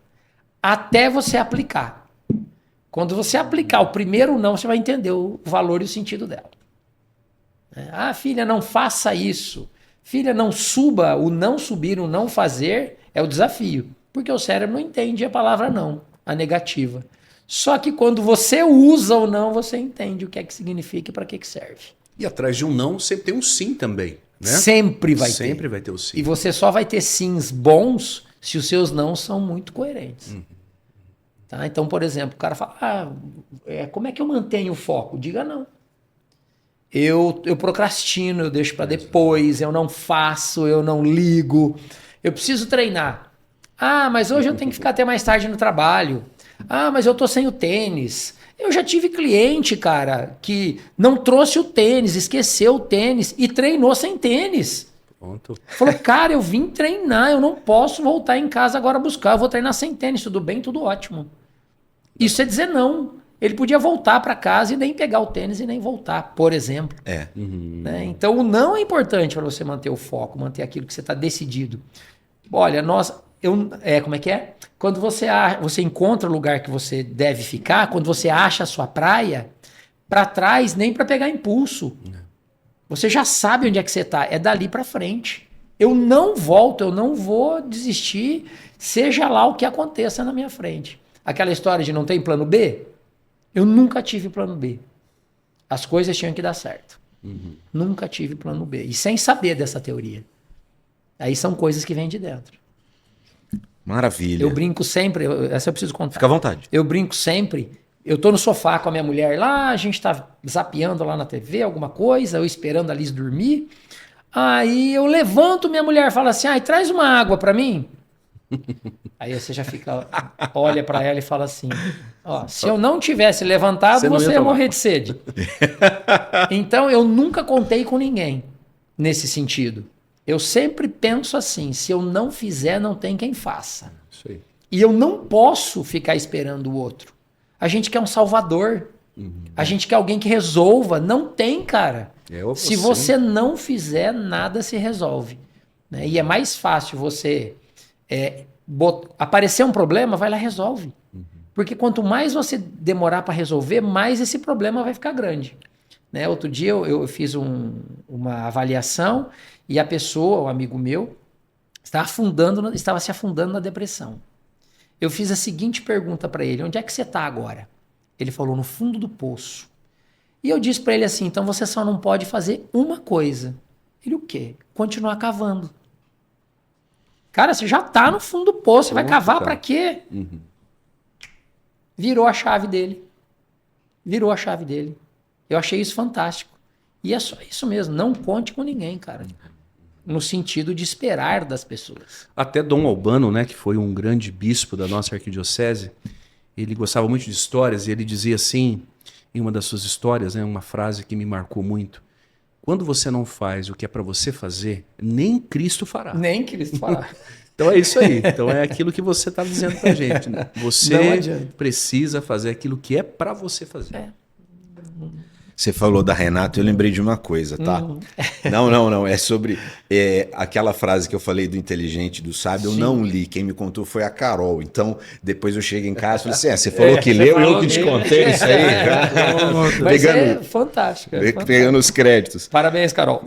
Até você aplicar. Quando você aplicar o primeiro não, você vai entender o valor e o sentido dela. Filha, não faça isso. Filha, não suba. O não subir, o não fazer é o desafio. Porque o cérebro não entende a palavra não, a negativa. Só que quando você usa o não, você entende o que é que significa e para que serve. E atrás de um não sempre tem um sim também, né? Sempre vai ter. Sempre vai ter o sim. E você só vai ter sims bons se os seus não são muito coerentes. Tá? Então, por exemplo, o cara fala, como é que eu mantenho o foco? Diga não. Eu procrastino, eu deixo para depois, eu não faço, eu não ligo. Eu preciso treinar. Mas hoje eu tenho que ficar até mais tarde no trabalho. Mas eu tô sem o tênis. Eu já tive cliente, cara, que não trouxe o tênis, esqueceu o tênis e treinou sem tênis. Pronto. Falou, cara, eu vim treinar, eu não posso voltar em casa agora buscar, eu vou treinar sem tênis, tudo bem, tudo ótimo. Isso é dizer não. Ele podia voltar para casa e nem pegar o tênis e nem voltar, por exemplo. Né? Então, o não é importante para você manter o foco, manter aquilo que você está decidido. Olha, como é que é? Quando você encontra o lugar que você deve ficar, quando você acha a sua praia, para trás nem para pegar impulso. Você já sabe onde é que você está, é dali para frente. Eu não volto, eu não vou desistir, seja lá o que aconteça na minha frente. Aquela história de não tem plano B, eu nunca tive plano B. As coisas tinham que dar certo. Nunca tive plano B. E sem saber dessa teoria. Aí são coisas que vêm de dentro. Maravilha. Eu brinco sempre, essa eu preciso contar. Fica à vontade. Eu brinco sempre, eu tô no sofá com a minha mulher lá, a gente tá zapeando lá na TV, alguma coisa, eu esperando a Liz dormir. Aí eu levanto, minha mulher fala assim, traz uma água pra mim. Aí você já fica, olha pra ela e fala assim, ó, se eu não tivesse levantado, você ia morrer de sede. Então eu nunca contei com ninguém nesse sentido. Eu sempre penso assim, se eu não fizer, não tem quem faça. Isso aí. E eu não posso ficar esperando o outro. A gente quer um salvador. A gente quer alguém que resolva. Não tem, cara. Se você não fizer, nada se resolve. Né? E é mais fácil você aparecer um problema, vai lá e resolve. Porque quanto mais você demorar para resolver, mais esse problema vai ficar grande. Né? Outro dia eu fiz uma avaliação e a pessoa, um amigo meu, estava se afundando na depressão. Eu fiz a seguinte pergunta para ele, onde é que você está agora? Ele falou, no fundo do poço. E eu disse para ele assim, então você só não pode fazer uma coisa. Ele, o quê? Continuar cavando. Cara, você já está no fundo do poço, você vai cavar para quê? Virou a chave dele. Virou a chave dele. Eu achei isso fantástico. E é só isso mesmo, não conte com ninguém, cara. No sentido de esperar das pessoas. Até Dom Albano, né, que foi um grande bispo da nossa arquidiocese, ele gostava muito de histórias e ele dizia assim, em uma das suas histórias, né, uma frase que me marcou muito: quando você não faz o que é para você fazer, nem Cristo fará. Nem Cristo fará. Então é isso aí. Então é aquilo que você está dizendo pra gente. Né? Você precisa fazer aquilo que é para você fazer. Você falou da Renata, eu lembrei de uma coisa, tá? Não. É sobre aquela frase que eu falei do inteligente, do sábio. Eu não li. Quem me contou foi a Carol. Então, depois eu chego em casa e falei assim, você falou que leu e eu que te contei isso aí. Vai ser fantástico. Pegando os créditos. Parabéns, Carol.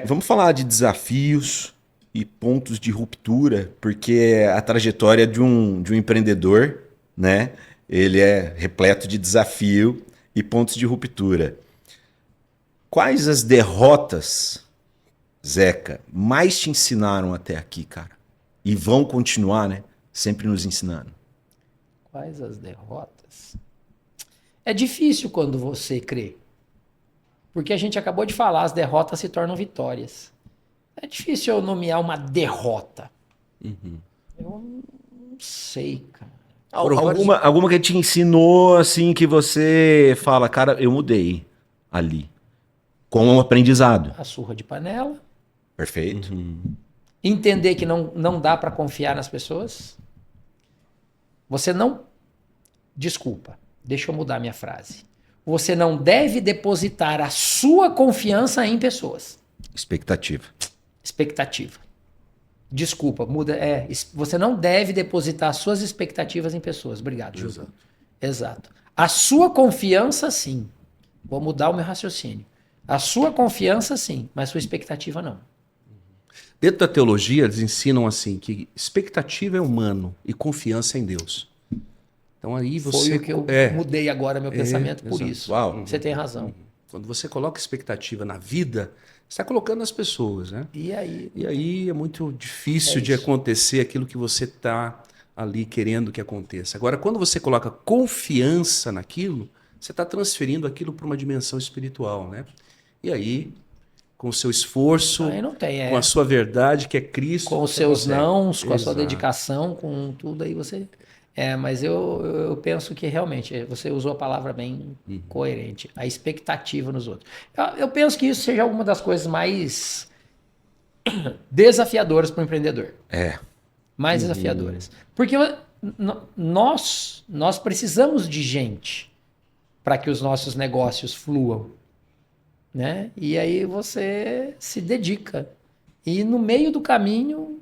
Vamos falar de desafios e pontos de ruptura, porque a trajetória de um empreendedor, né? Ele é repleto de desafio e pontos de ruptura. Quais as derrotas, Zeca, mais te ensinaram até aqui, cara? E vão continuar, né? Sempre nos ensinando. Quais as derrotas? É difícil quando você crê. Porque a gente acabou de falar, as derrotas se tornam vitórias. É difícil eu nomear uma derrota. Eu não sei, cara. Alguma que te ensinou, assim, que você fala, cara, eu mudei ali. Com um aprendizado. A surra de panela. Perfeito. Entender que não dá para confiar nas pessoas. Você não... Desculpa, deixa eu mudar minha frase. Você não deve depositar a sua confiança em pessoas. Expectativa. Desculpa, muda. Você não deve depositar suas expectativas em pessoas. Obrigado, Júlio. Exato. A sua confiança, sim. Vou mudar o meu raciocínio. A sua confiança, sim, mas sua expectativa, não. Dentro da teologia, eles ensinam assim, que expectativa é humano e confiança é em Deus. Então aí você... Foi o que eu mudei agora meu pensamento por exato. isso. Uau. Você tem razão. Quando você coloca expectativa na vida, você está colocando nas pessoas, né? E aí? E aí é muito difícil de acontecer aquilo que você está ali querendo que aconteça. Agora, quando você coloca confiança naquilo, você está transferindo aquilo para uma dimensão espiritual, né? E aí, com o seu esforço, Aí não tem, com a sua verdade, que é Cristo... Com os seus consegue. nãos, com a sua Exato. dedicação, com tudo aí você... mas eu penso que realmente você usou a palavra bem coerente. A expectativa nos outros. Eu penso que isso seja uma das coisas mais desafiadoras para o empreendedor. Mais desafiadoras. Porque nós precisamos de gente para que os nossos negócios fluam, né? E aí você se dedica. E no meio do caminho,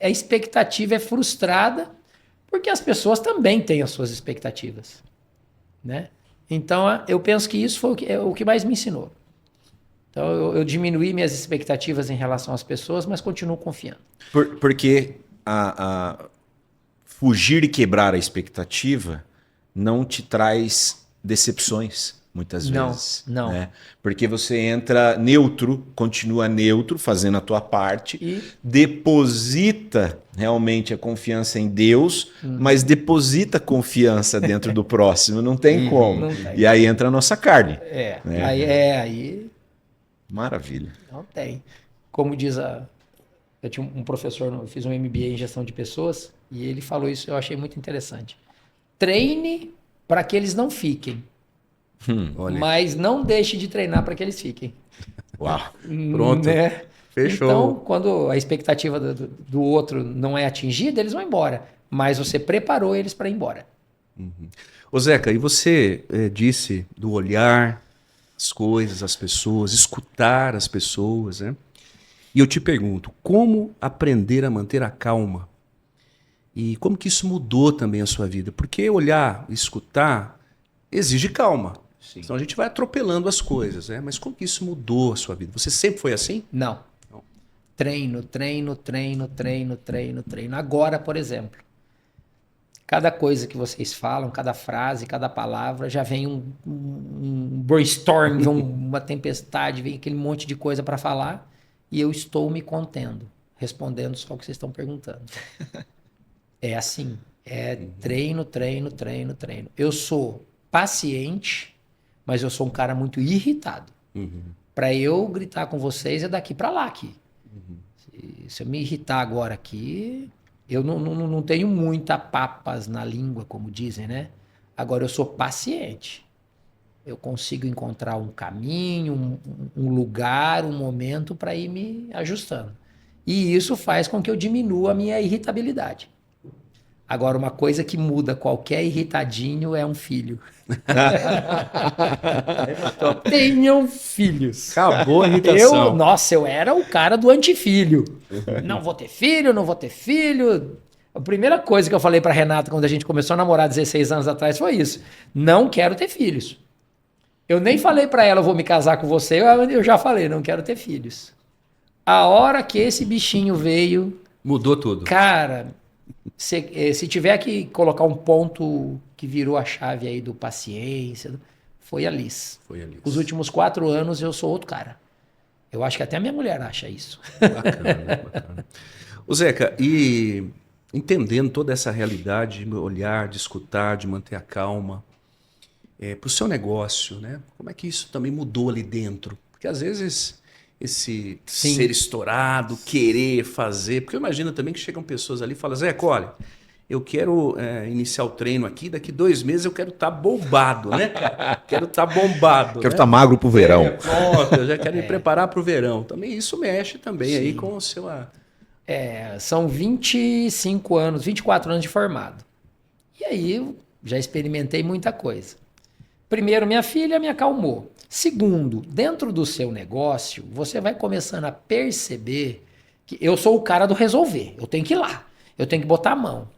a expectativa é frustrada, porque as pessoas também têm as suas expectativas, né? Então, eu penso que isso foi o que mais me ensinou. Então, eu diminuí minhas expectativas em relação às pessoas, mas continuo confiando. Porque fugir e quebrar a expectativa não te traz decepções, muitas vezes. Não. Né? Porque você entra neutro, continua neutro, fazendo a tua parte, deposita realmente a confiança em Deus, mas deposita confiança dentro do próximo, não tem como. Não tem. E aí entra a nossa carne. Né? Aí Maravilha. não tem. Como diz eu tinha um professor, eu fiz um MBA em gestão de pessoas, e ele falou isso, eu achei muito interessante. Treine para que eles não fiquem, mas não deixe de treinar para que eles fiquem. Uau. Pronto. Né? Fechou. Então, quando a expectativa do outro não é atingida, eles vão embora. Mas você preparou eles para ir embora. Ô Zeca, e você disse do olhar as coisas, as pessoas, escutar as pessoas, né? E eu te pergunto, como aprender a manter a calma? E como que isso mudou também a sua vida? Porque olhar, escutar, exige calma. Sim. Senão a gente vai atropelando as coisas, né? Mas como que isso mudou a sua vida? Você sempre foi assim? Não. Treino. Agora, por exemplo, cada coisa que vocês falam, cada frase, cada palavra, já vem um brainstorm, uma tempestade, vem aquele monte de coisa para falar, e eu estou me contendo, respondendo só o que vocês estão perguntando. É assim, treino. Eu sou paciente, mas eu sou um cara muito irritado. Para eu gritar com vocês é daqui para lá aqui. Se eu me irritar agora aqui, eu não tenho muita papas na língua, como dizem, né? Agora eu sou paciente. Eu consigo encontrar um caminho, um lugar, um momento para ir me ajustando. E isso faz com que eu diminua a minha irritabilidade. Agora, uma coisa que muda qualquer irritadinho é um filho. Tenham filhos. Acabou a irritação. Eu era o cara do antifilho. Não vou ter filho. A primeira coisa que eu falei para Renata quando a gente começou a namorar 16 anos atrás foi isso. Não quero ter filhos. Eu nem falei para ela, eu vou me casar com você, eu já falei, não quero ter filhos. A hora que esse bichinho veio... Mudou tudo. Cara, se tiver que colocar um ponto que virou a chave aí do paciência, foi a Liz. Os últimos 4 anos eu sou outro cara. Eu acho que até a minha mulher acha isso. Bacana. Ô Zeca, e entendendo toda essa realidade, de olhar, de escutar, de manter a calma, para o seu negócio, né? Como é que isso também mudou ali dentro? Porque às vezes esse ser estourado, querer fazer, porque eu imagino também que chegam pessoas ali e falam, Zeca, olha, eu quero iniciar o treino aqui, daqui 2 meses eu quero estar bombado, né? Quero estar bombado. Quero estar magro pro verão. Pronto, eu já quero me preparar para o verão. Também isso mexe também aí com o seu... São 25 anos, 24 anos de formado. E aí eu já experimentei muita coisa. Primeiro, minha filha me acalmou. Segundo, dentro do seu negócio, você vai começando a perceber que eu sou o cara do resolver. Eu tenho que ir lá. Eu tenho que botar a mão.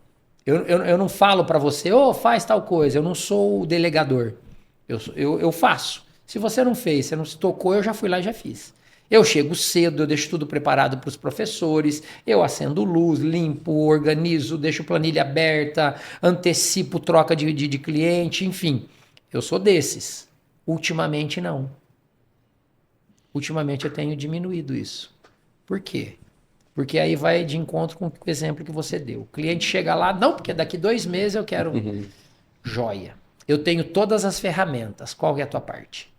Eu não falo para você, faz tal coisa. Eu não sou o delegador. Eu faço. Se você não fez, você não se tocou, eu já fui lá e já fiz. Eu chego cedo, eu deixo tudo preparado para os professores, eu acendo luz, limpo, organizo, deixo planilha aberta, antecipo troca de cliente, enfim. Eu sou desses. Ultimamente, não. Ultimamente eu tenho diminuído isso. Por quê? Porque aí vai de encontro com o exemplo que você deu. O cliente chega lá, não, porque daqui 2 meses eu quero joia. Eu tenho todas as ferramentas. Qual é a tua parte?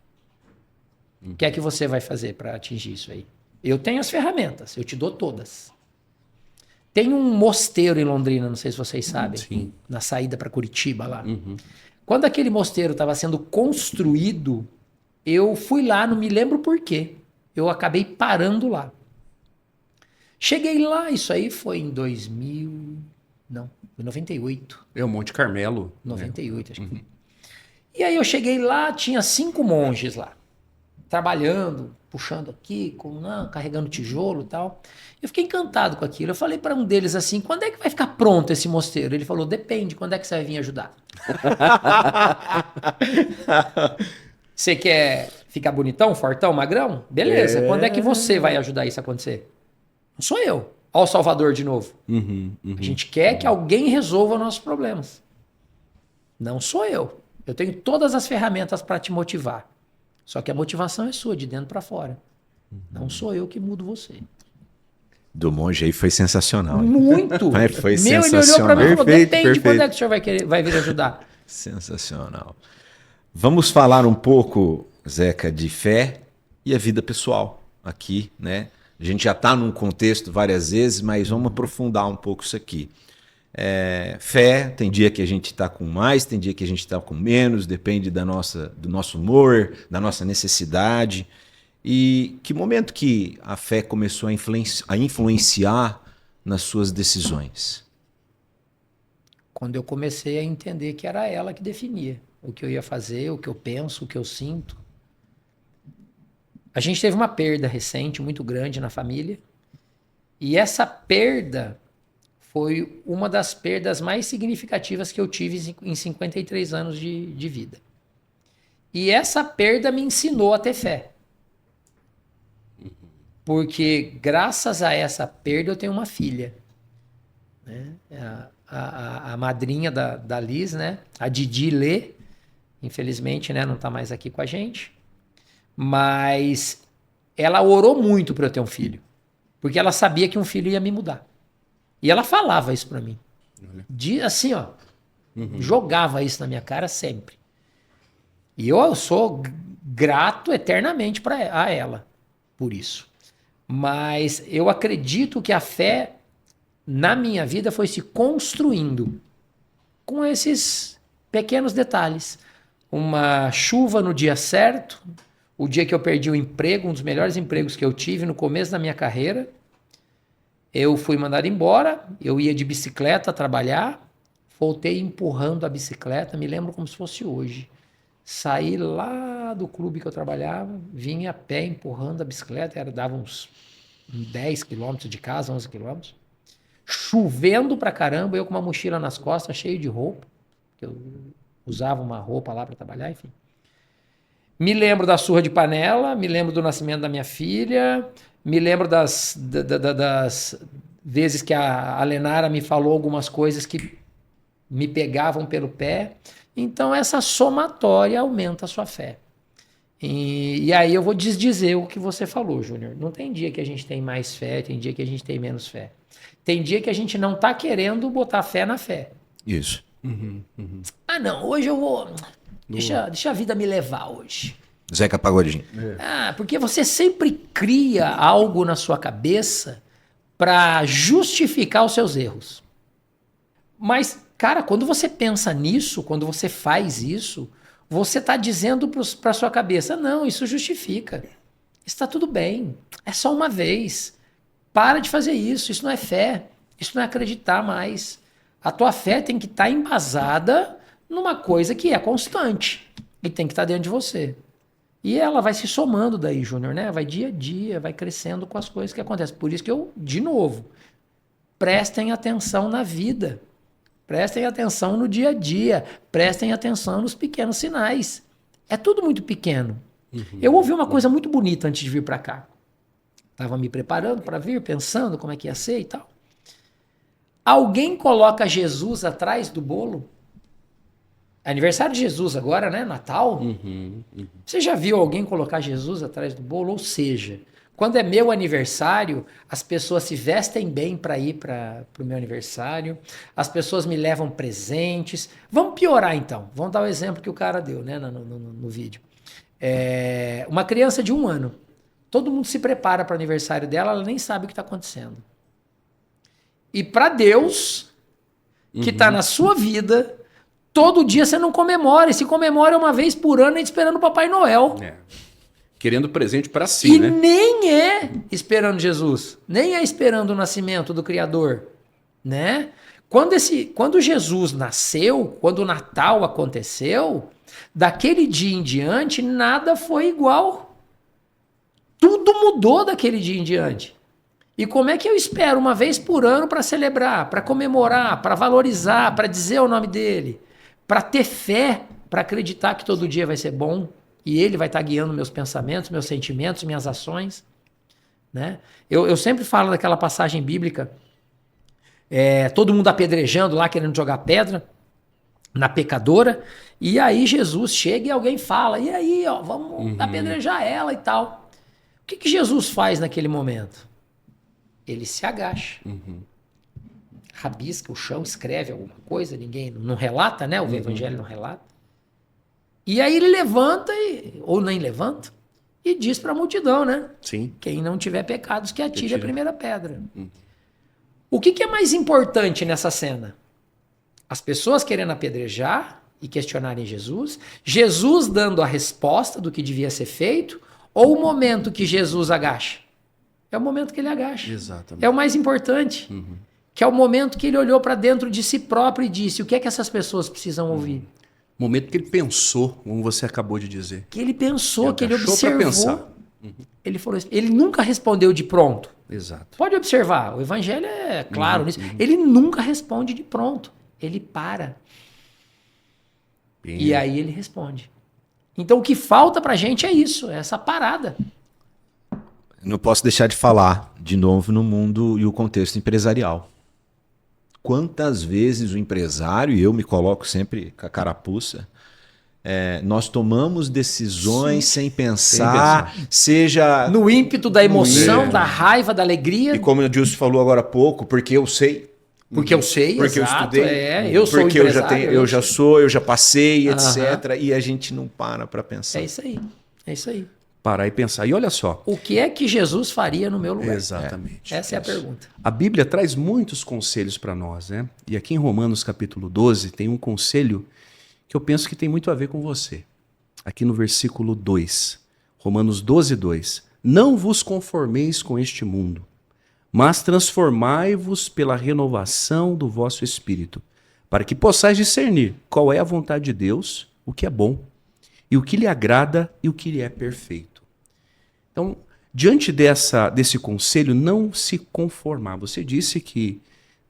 O que é que você vai fazer para atingir isso aí? Eu tenho as ferramentas, eu te dou todas. Tem um mosteiro em Londrina, não sei se vocês sabem, na saída para Curitiba lá. Quando aquele mosteiro estava sendo construído, eu fui lá, não me lembro por quê. Eu acabei parando lá. Cheguei lá, isso aí foi em Foi 98. É o Monte Carmelo. 98, acho que foi. E aí eu cheguei lá, tinha 5 monges lá, trabalhando, puxando aqui, carregando tijolo e tal. Eu fiquei encantado com aquilo. Eu falei para um deles assim, quando é que vai ficar pronto esse mosteiro? Ele falou, depende, quando é que você vai vir ajudar? Você quer ficar bonitão, fortão, magrão? Beleza, quando é que você vai ajudar isso a acontecer? Não sou eu. Olha o Salvador de novo. A gente quer que alguém resolva nossos problemas. Não sou eu. Eu tenho todas as ferramentas para te motivar. Só que a motivação é sua, de dentro para fora. Não sou eu que mudo você. Do monge aí foi sensacional. Muito. Foi Meu, sensacional. ele olhou para mim e falou, depende, perfeito. quando é que o senhor vai vir ajudar? Sensacional. Vamos falar um pouco, Zeca, de fé e a vida pessoal aqui, né? A gente já está num contexto várias vezes, mas vamos aprofundar um pouco isso aqui. Fé, tem dia que a gente está com mais, tem dia que a gente está com menos, depende do nosso humor, da nossa necessidade. E que momento que a fé começou a influenciar nas suas decisões? Quando eu comecei a entender que era ela que definia o que eu ia fazer, o que eu penso, o que eu sinto. A gente teve uma perda recente, muito grande na família. E essa perda foi uma das perdas mais significativas que eu tive em 53 anos de vida. E essa perda me ensinou a ter fé. Porque graças a essa perda eu tenho uma filha. Né? A madrinha da Liz, né? A Didi Lê, infelizmente, né? Não está mais aqui com a gente. Mas ela orou muito para eu ter um filho. Porque ela sabia que um filho ia me mudar. E ela falava isso para mim. Assim, ó. Jogava isso na minha cara sempre. E eu sou grato eternamente a ela por isso. Mas eu acredito que a fé na minha vida foi se construindo com esses pequenos detalhes. Uma chuva no dia certo, o dia que eu perdi o emprego, um dos melhores empregos que eu tive no começo da minha carreira. Eu fui mandado embora, eu ia de bicicleta trabalhar, voltei empurrando a bicicleta, me lembro como se fosse hoje. Saí lá do clube que eu trabalhava, vim a pé empurrando a bicicleta, dava uns 10 quilômetros de casa, 11 quilômetros. Chovendo pra caramba, eu com uma mochila nas costas, cheio de roupa, que eu usava uma roupa lá para trabalhar, enfim. Me lembro da surra de panela, me lembro do nascimento da minha filha, me lembro das vezes que a Lenara me falou algumas coisas que me pegavam pelo pé. Então, essa somatória aumenta a sua fé. E aí eu vou desdizer o que você falou, Júnior. Não tem dia que a gente tem mais fé, tem dia que a gente tem menos fé. Tem dia que a gente não está querendo botar fé na fé. Isso. Ah, não, hoje eu vou... Deixa a vida me levar hoje. Zeca Pagodinho. Porque você sempre cria algo na sua cabeça para justificar os seus erros. Mas, cara, quando você pensa nisso, quando você faz isso, você está dizendo para sua cabeça, não, isso justifica. Está tudo bem. É só uma vez. Para de fazer isso. Isso não é fé. Isso não é acreditar mais. A tua fé tem que estar embasada numa coisa que é constante. E tem que estar dentro de você. E ela vai se somando daí, Júnior, né? Vai dia a dia, vai crescendo com as coisas que acontecem. Por isso que eu, de novo, prestem atenção na vida. Prestem atenção no dia a dia. Prestem atenção nos pequenos sinais. É tudo muito pequeno. Eu ouvi uma coisa muito bonita antes de vir para cá. Estava me preparando para vir, pensando como é que ia ser e tal. Alguém coloca Jesus atrás do bolo? Aniversário de Jesus agora, né? Natal. Você já viu alguém colocar Jesus atrás do bolo? Ou seja, quando é meu aniversário, as pessoas se vestem bem para ir para o meu aniversário, as pessoas me levam presentes. Vamos piorar então. Vamos dar o exemplo que o cara deu, né, no vídeo. Uma criança de 1 ano. Todo mundo se prepara para o aniversário dela, ela nem sabe o que está acontecendo. E para Deus, que está na sua vida, todo dia você não comemora. E se comemora uma vez por ano, a gente esperando o Papai Noel. Querendo presente para si, e né? Nem é esperando Jesus. Nem é esperando o nascimento do Criador. Né? Quando Jesus nasceu, quando o Natal aconteceu, daquele dia em diante, nada foi igual. Tudo mudou daquele dia em diante. E como é que eu espero uma vez por ano para celebrar, para comemorar, para valorizar, para dizer o nome dele, para ter fé, para acreditar que todo dia vai ser bom e ele vai estar guiando meus pensamentos, meus sentimentos, minhas ações, né? Eu sempre falo daquela passagem bíblica, todo mundo apedrejando lá, querendo jogar pedra na pecadora, e aí Jesus chega e alguém fala, e aí, ó, vamos apedrejar ela e tal. O que Jesus faz naquele momento? Ele se agacha, rabisca o chão, escreve alguma coisa, ninguém não relata, né? O evangelho não relata. E aí ele levanta, ou nem levanta, e diz para a multidão, né? Sim. Quem não tiver pecados, que atire a primeira pedra. O que é mais importante nessa cena? As pessoas querendo apedrejar e questionarem Jesus, Jesus dando a resposta do que devia ser feito, ou o momento que Jesus agacha? É o momento que ele agacha. Exatamente. É o mais importante. Que é o momento que ele olhou para dentro de si próprio e disse, o que é que essas pessoas precisam ouvir? Momento que ele pensou, como você acabou de dizer. Que ele pensou, que ele agachou pra observou. pensar. Ele falou isso. Ele nunca respondeu de pronto. Exato. Pode observar, o evangelho é claro nisso. Ele nunca responde de pronto. Ele para. E aí ele responde. Então o que falta pra gente é isso, é essa parada. Não posso deixar de falar, de novo, no mundo e o contexto empresarial. Quantas vezes o empresário, e eu me coloco sempre com a carapuça, nós tomamos decisões sem pensar, seja... No ímpeto da emoção, da raiva, da alegria. E como o Dilson falou agora há pouco, porque eu sei. Porque eu sei, porque exato, eu estudei. Eu sou porque empresário. eu já passei, etc. E a gente não para pensar. É isso aí, é isso aí. Parar e pensar. E olha só. O que é que Jesus faria no meu lugar? Exatamente. Essa é a pergunta. A Bíblia traz muitos conselhos para nós, né? E aqui em Romanos capítulo 12 tem um conselho que eu penso que tem muito a ver com você. Aqui no versículo 2. Romanos 12, 2. Não vos conformeis com este mundo, mas transformai-vos pela renovação do vosso espírito, para que possais discernir qual é a vontade de Deus, o que é bom, e o que lhe agrada e o que lhe é perfeito. Então, diante desse conselho, não se conformar. Você disse que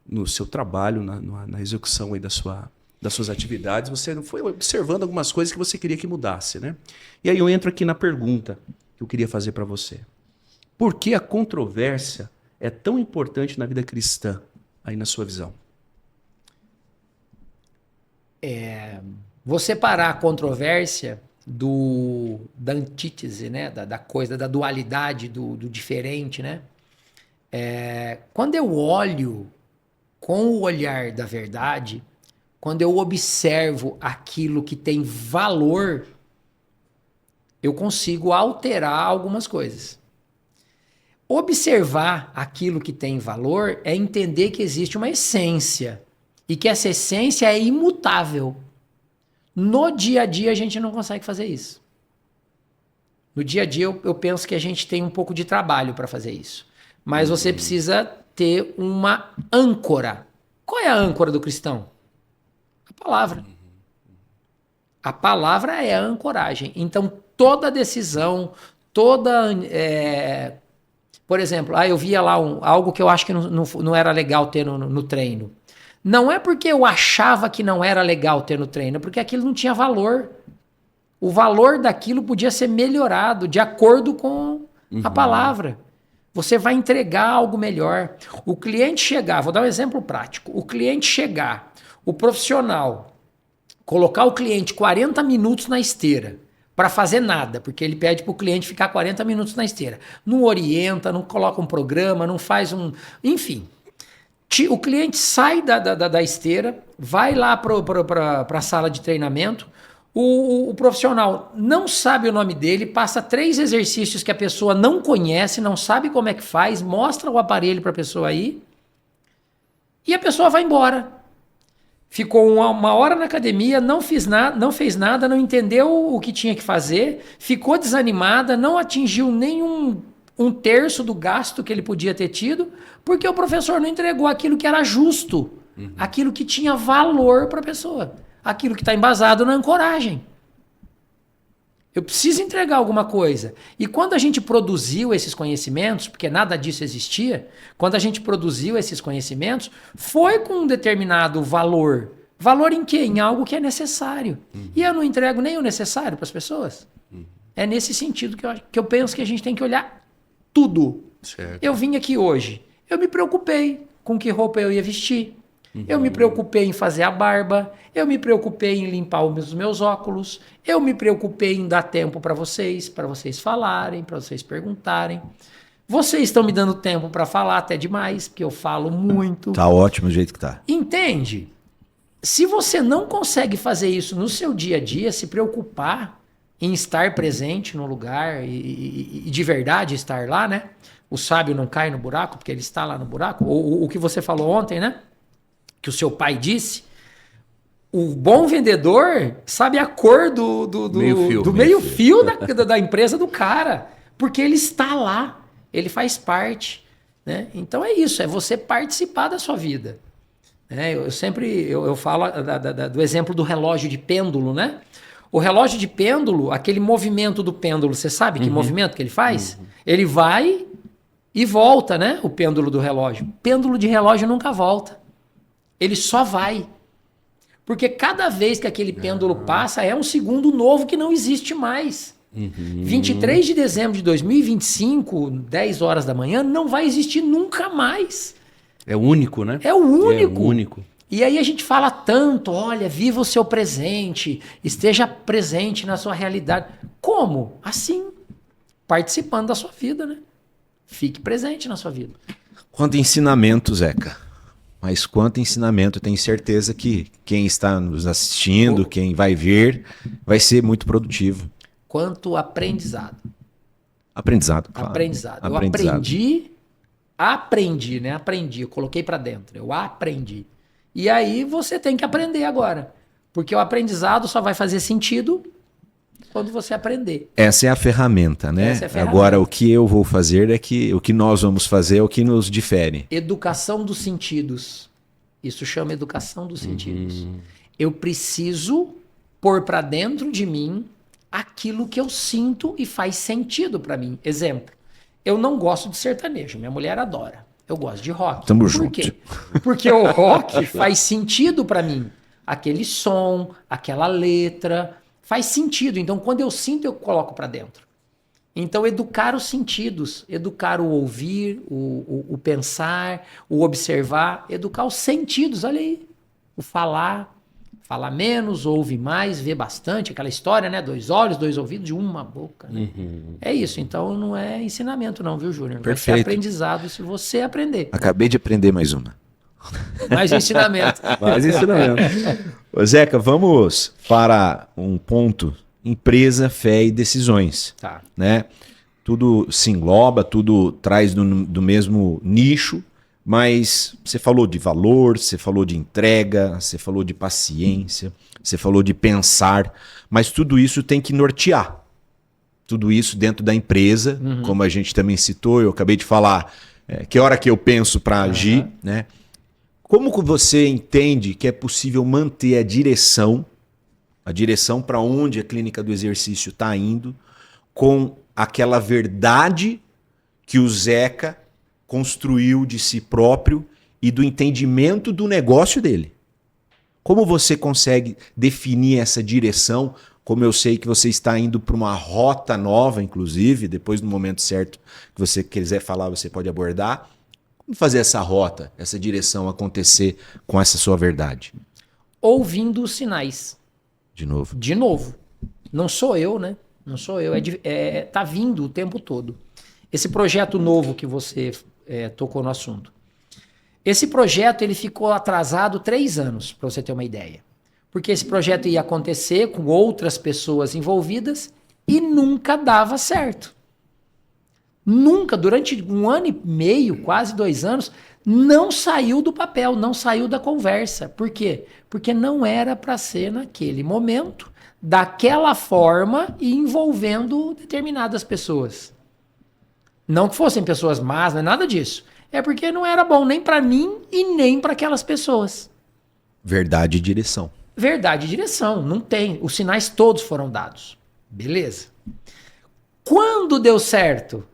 no seu trabalho, na execução aí das suas atividades, você foi observando algumas coisas que você queria que mudasse, né? E aí eu entro aqui na pergunta que eu queria fazer para você. Por que a controvérsia é tão importante na vida cristã, aí na sua visão? Vou separar a controvérsia da antítese, né? Da coisa, da dualidade, do diferente, né? Quando eu olho com o olhar da verdade, quando eu observo aquilo que tem valor, eu consigo alterar algumas coisas. Observar aquilo que tem valor é entender que existe uma essência e que essa essência é imutável. No dia a dia a gente não consegue fazer isso. No dia a dia eu penso que a gente tem um pouco de trabalho para fazer isso. Mas você precisa ter uma âncora. Qual é a âncora do cristão? A palavra. A palavra é a ancoragem. Então toda decisão, por exemplo, eu via lá algo que eu acho que não era legal ter no treino. Não é porque eu achava que não era legal ter no treino, é porque aquilo não tinha valor. O valor daquilo podia ser melhorado de acordo com a palavra. Você vai entregar algo melhor. O cliente chegar, vou dar um exemplo prático. O cliente chegar, o profissional, colocar o cliente 40 minutos na esteira para fazer nada, porque ele pede para o cliente ficar 40 minutos na esteira. Não orienta, não coloca um programa, não faz enfim. O cliente sai da esteira, vai lá para a sala de treinamento, o profissional não sabe o nome dele, passa 3 exercícios que a pessoa não conhece, não sabe como é que faz, mostra o aparelho para a pessoa aí, e a pessoa vai embora. Ficou uma hora na academia, não fez nada, não entendeu o que tinha que fazer, ficou desanimada, não atingiu nenhum 1/3 do gasto que ele podia ter tido, porque o professor não entregou aquilo que era justo aquilo que tinha valor para a pessoa. Aquilo que está embasado na ancoragem. Eu preciso entregar alguma coisa. E quando a gente produziu esses conhecimentos, porque nada disso existia, quando a gente produziu esses conhecimentos, foi com um determinado valor. Valor em quê? Em algo que é necessário. E eu não entrego nem o necessário para as pessoas. É nesse sentido que eu penso que a gente tem que olhar tudo. Certo. Eu vim aqui hoje, eu me preocupei com que roupa eu ia vestir. Eu me preocupei em fazer a barba, eu me preocupei em limpar os meus óculos, eu me preocupei em dar tempo para vocês falarem, para vocês perguntarem. Vocês estão me dando tempo para falar até demais, porque eu falo muito. Tá ótimo o jeito que tá. Entende? Se você não consegue fazer isso no seu dia a dia, se preocupar em estar presente no lugar e de verdade estar lá, né? O sábio não cai no buraco porque ele está lá no buraco. Ou o que você falou ontem, né? Que o seu pai disse, o bom vendedor sabe a cor do meio fio da empresa do cara, porque ele está lá, ele faz parte, né? Então é isso, é você participar da sua vida. Eu sempre falo do exemplo do relógio de pêndulo, né? O relógio de pêndulo, aquele movimento do pêndulo, você sabe que movimento que ele faz? Ele vai e volta, né? O pêndulo do relógio. O pêndulo de relógio nunca volta. Ele só vai. Porque cada vez que aquele pêndulo passa, é um segundo novo que não existe mais. 23 de dezembro de 2025, 10 horas da manhã, não vai existir nunca mais. É único, né? É o único. É único. E aí a gente fala tanto, olha, viva o seu presente, esteja presente na sua realidade. Como? Assim, participando da sua vida, né? Fique presente na sua vida. Quanto ensinamento, Zeca. Mas quanto ensinamento, eu tenho certeza que quem está nos assistindo, quem vai ver, vai ser muito produtivo. Quanto aprendizado. Aprendizado, claro. Aprendizado. Eu aprendi, né? Aprendi, eu coloquei para dentro, eu aprendi. E aí você tem que aprender agora. Porque o aprendizado só vai fazer sentido quando você aprender. Essa é a ferramenta, né? Essa é a ferramenta. Agora, o que eu vou fazer é que o que nós vamos fazer é o que nos difere. Educação dos sentidos. Isso chama educação dos sentidos. Eu preciso pôr para dentro de mim aquilo que eu sinto e faz sentido para mim. Exemplo, eu não gosto de sertanejo, minha mulher adora. Eu gosto de rock. Tamo Por junto. quê? Porque o rock faz sentido para mim. Aquele som, aquela letra, faz sentido. Então, quando eu sinto, eu coloco para dentro. Então, educar os sentidos, educar o ouvir, o pensar, o observar, educar os sentidos, olha aí. O falar, falar menos, ouve mais, vê bastante, aquela história, né? 2 olhos, 2 ouvidos e uma boca. Né? É isso, então não é ensinamento não, viu, Júnior? Vai ser Perfeito. aprendizado se você aprender. Acabei de aprender mais uma. Mais ensinamento. Mas ensinamento. Ô, Zeca, vamos para um ponto: empresa, fé e decisões. Tá. Né? Tudo se engloba, tudo traz do mesmo nicho, mas você falou de valor, você falou de entrega, você falou de paciência, você falou de pensar, mas tudo isso tem que nortear. Tudo isso dentro da empresa, como a gente também citou, eu acabei de falar, que hora que eu penso para agir, né? Como que você entende que é possível manter a direção para onde a clínica do exercício está indo, com aquela verdade que o Zeca construiu de si próprio e do entendimento do negócio dele? Como você consegue definir essa direção? Como eu sei que você está indo para uma rota nova, inclusive, depois no momento certo que você quiser falar, você pode abordar. Como fazer essa rota, essa direção acontecer com essa sua verdade? Ouvindo os sinais. De novo. De novo. Não sou eu, né? Não sou eu. Tá vindo o tempo todo. Esse projeto novo que você tocou no assunto. Esse projeto ele ficou atrasado 3 anos, para você ter uma ideia. Porque esse projeto ia acontecer com outras pessoas envolvidas e nunca dava certo. Nunca, durante 1 ano e meio, quase 2 anos, não saiu do papel, não saiu da conversa. Por quê? Porque não era para ser naquele momento, daquela forma e envolvendo determinadas pessoas. Não que fossem pessoas más, não é nada disso. É porque não era bom nem para mim e nem para aquelas pessoas. Verdade e direção. Verdade e direção, não tem. Os sinais todos foram dados. Beleza. Quando deu certo?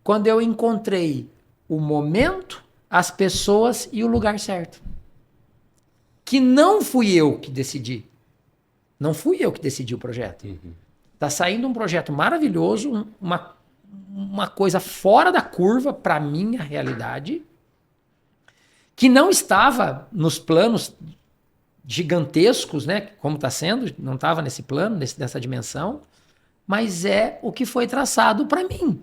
Quando eu encontrei o momento, as pessoas e o lugar certo. Que não fui eu que decidi. Não fui eu que decidi o projeto. Tá saindo um projeto maravilhoso, uma coisa fora da curva para minha realidade, que não estava nos planos gigantescos, né? Como está sendo, não estava nesse plano, nessa dimensão, mas é o que foi traçado para mim.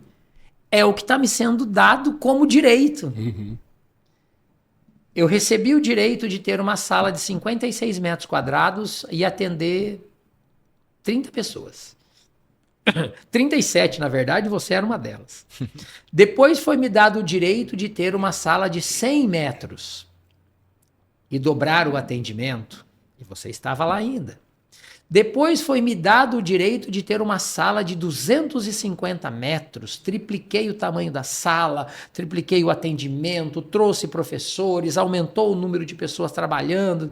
É o que está me sendo dado como direito. Eu recebi o direito de ter uma sala de 56 metros quadrados e atender 30 pessoas. 37, na verdade, você era uma delas. Depois foi me dado o direito de ter uma sala de 100 metros e dobrar o atendimento. E você estava lá ainda. Depois foi me dado o direito de ter uma sala de 250 metros. Tripliquei o tamanho da sala, tripliquei o atendimento, trouxe professores, aumentou o número de pessoas trabalhando.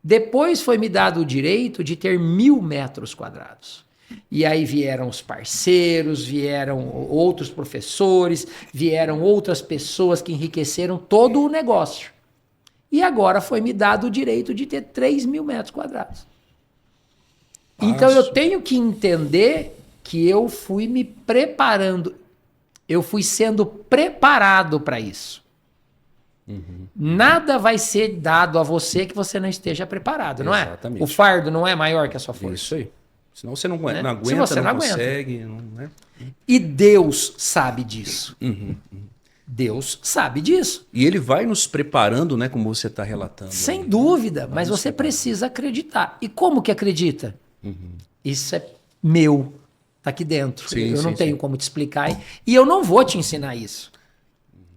Depois foi me dado o direito de ter 1.000 metros quadrados. E aí vieram os parceiros, vieram outros professores, vieram outras pessoas que enriqueceram todo o negócio. E agora foi me dado o direito de ter 3.000 metros quadrados. Então eu tenho que entender que eu fui me preparando, eu fui sendo preparado para isso. Nada vai ser dado a você que você não esteja preparado, não é? Exatamente. O fardo não é maior que a sua força. Isso aí. Senão você não aguenta, Né? não Se você não aguenta. consegue. Né? E Deus sabe disso. Deus sabe disso. E ele vai nos preparando, né, como você está relatando. Sem aí, dúvida, né? mas você precisa acreditar. E como que acredita? Isso é meu, tá aqui dentro. Sim, eu não sim, tenho sim. como te explicar e eu não vou te ensinar isso.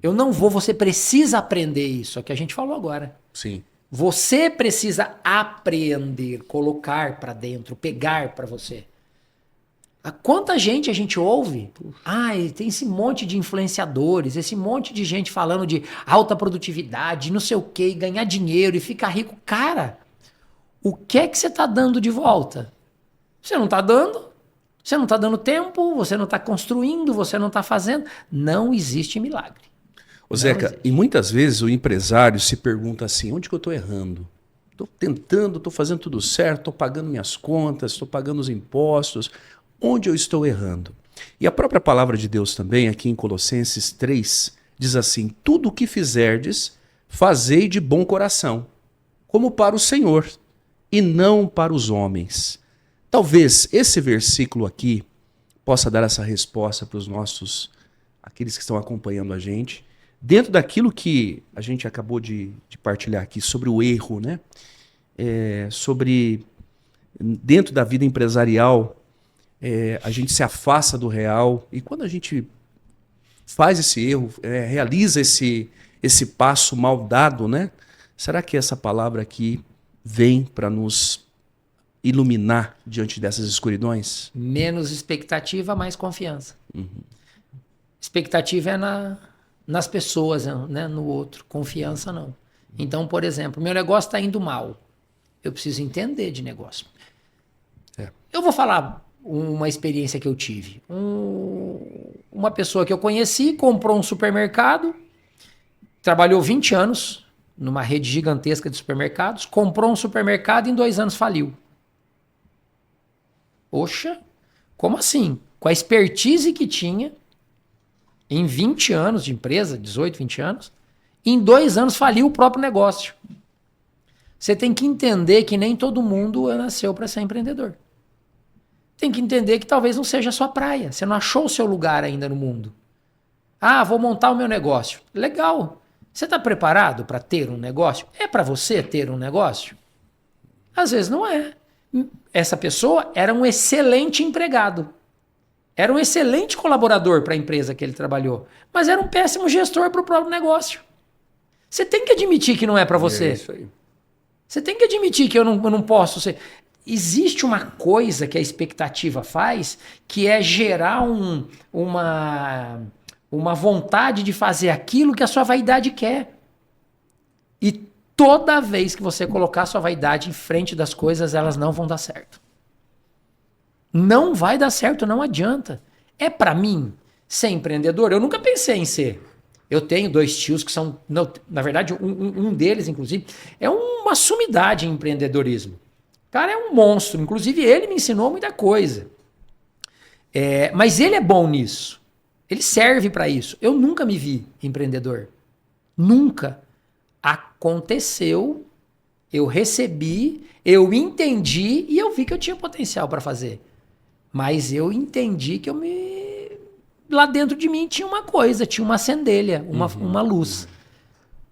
Eu não vou, você precisa aprender isso, é o que a gente falou agora. Sim. Você precisa aprender, colocar para dentro, pegar para você. Quanta gente a gente ouve? Tem esse monte de influenciadores, esse monte de gente falando de alta produtividade, não sei o quê, e ganhar dinheiro e ficar rico. Cara, o que é que você está dando de volta? Você não está dando? Você não está dando tempo? Você não está construindo? Você não está fazendo? Não existe milagre. Ô Zeca, e muitas vezes o empresário se pergunta assim, onde que eu estou errando? Estou tentando, estou fazendo tudo certo, estou pagando minhas contas, estou pagando os impostos. Onde eu estou errando? E a própria palavra de Deus também, aqui em Colossenses 3, diz assim, tudo o que fizerdes, fazei de bom coração, como para o Senhor, e não para os homens. Talvez esse versículo aqui possa dar essa resposta para os nossos, aqueles que estão acompanhando a gente, dentro daquilo que a gente acabou de partilhar aqui sobre o erro, né? Sobre, dentro da vida empresarial, a gente se afasta do real, e quando a gente faz esse erro, realiza esse passo mal dado, né? Será que essa palavra aqui vem para nos iluminar diante dessas escuridões? Menos expectativa, mais confiança. Expectativa é nas pessoas, né? No outro. Confiança não. Então, por exemplo, meu negócio está indo mal. Eu preciso entender de negócio. Eu vou falar uma experiência que eu tive. Uma pessoa que eu conheci comprou um supermercado, trabalhou 20 anos numa rede gigantesca de supermercados, comprou um supermercado e em 2 anos faliu. Poxa, como assim? Com a expertise que tinha, em 20 anos de empresa, 18, 20 anos, em 2 anos faliu o próprio negócio. Você tem que entender que nem todo mundo nasceu para ser empreendedor. Tem que entender que talvez não seja a sua praia. Você não achou o seu lugar ainda no mundo. Vou montar o meu negócio. Legal. Você está preparado para ter um negócio? É para você ter um negócio? Às vezes não é. Essa pessoa era um excelente empregado. Era um excelente colaborador para a empresa que ele trabalhou. Mas era um péssimo gestor para o próprio negócio. Você tem que admitir que não é para você. É isso aí. Você tem que admitir que eu não posso ser... Existe uma coisa que a expectativa faz, que é gerar uma vontade de fazer aquilo que a sua vaidade quer. E toda vez que você colocar a sua vaidade em frente das coisas, elas não vão dar certo. Não vai dar certo, não adianta. É para mim ser empreendedor? Eu nunca pensei em ser. Eu tenho 2 tios que são, não, na verdade, um deles, inclusive, é uma sumidade em empreendedorismo. O cara é um monstro, inclusive ele me ensinou muita coisa. Mas ele é bom nisso. Ele serve para isso. Eu nunca me vi empreendedor. Nunca. Aconteceu, eu recebi, eu entendi e eu vi que eu tinha potencial para fazer. Mas eu entendi que lá dentro de mim tinha uma coisa, tinha uma centelha, uma luz.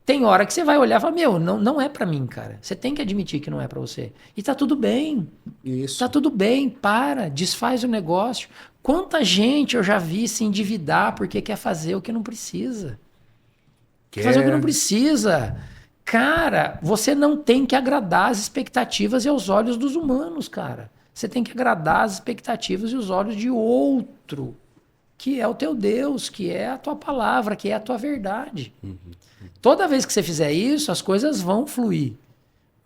Tem hora que você vai olhar e falar, meu, não é pra mim, cara. Você tem que admitir que não é pra você. E tá tudo bem. Isso. Tá tudo bem, desfaz o negócio. Quanta gente eu já vi se endividar porque quer fazer o que não precisa. Quer fazer o que não precisa. Cara, você não tem que agradar as expectativas e aos olhos dos humanos, cara. Você tem que agradar as expectativas e os olhos de outro, que é o teu Deus, que é a tua palavra, que é a tua verdade. Toda vez que você fizer isso, as coisas vão fluir.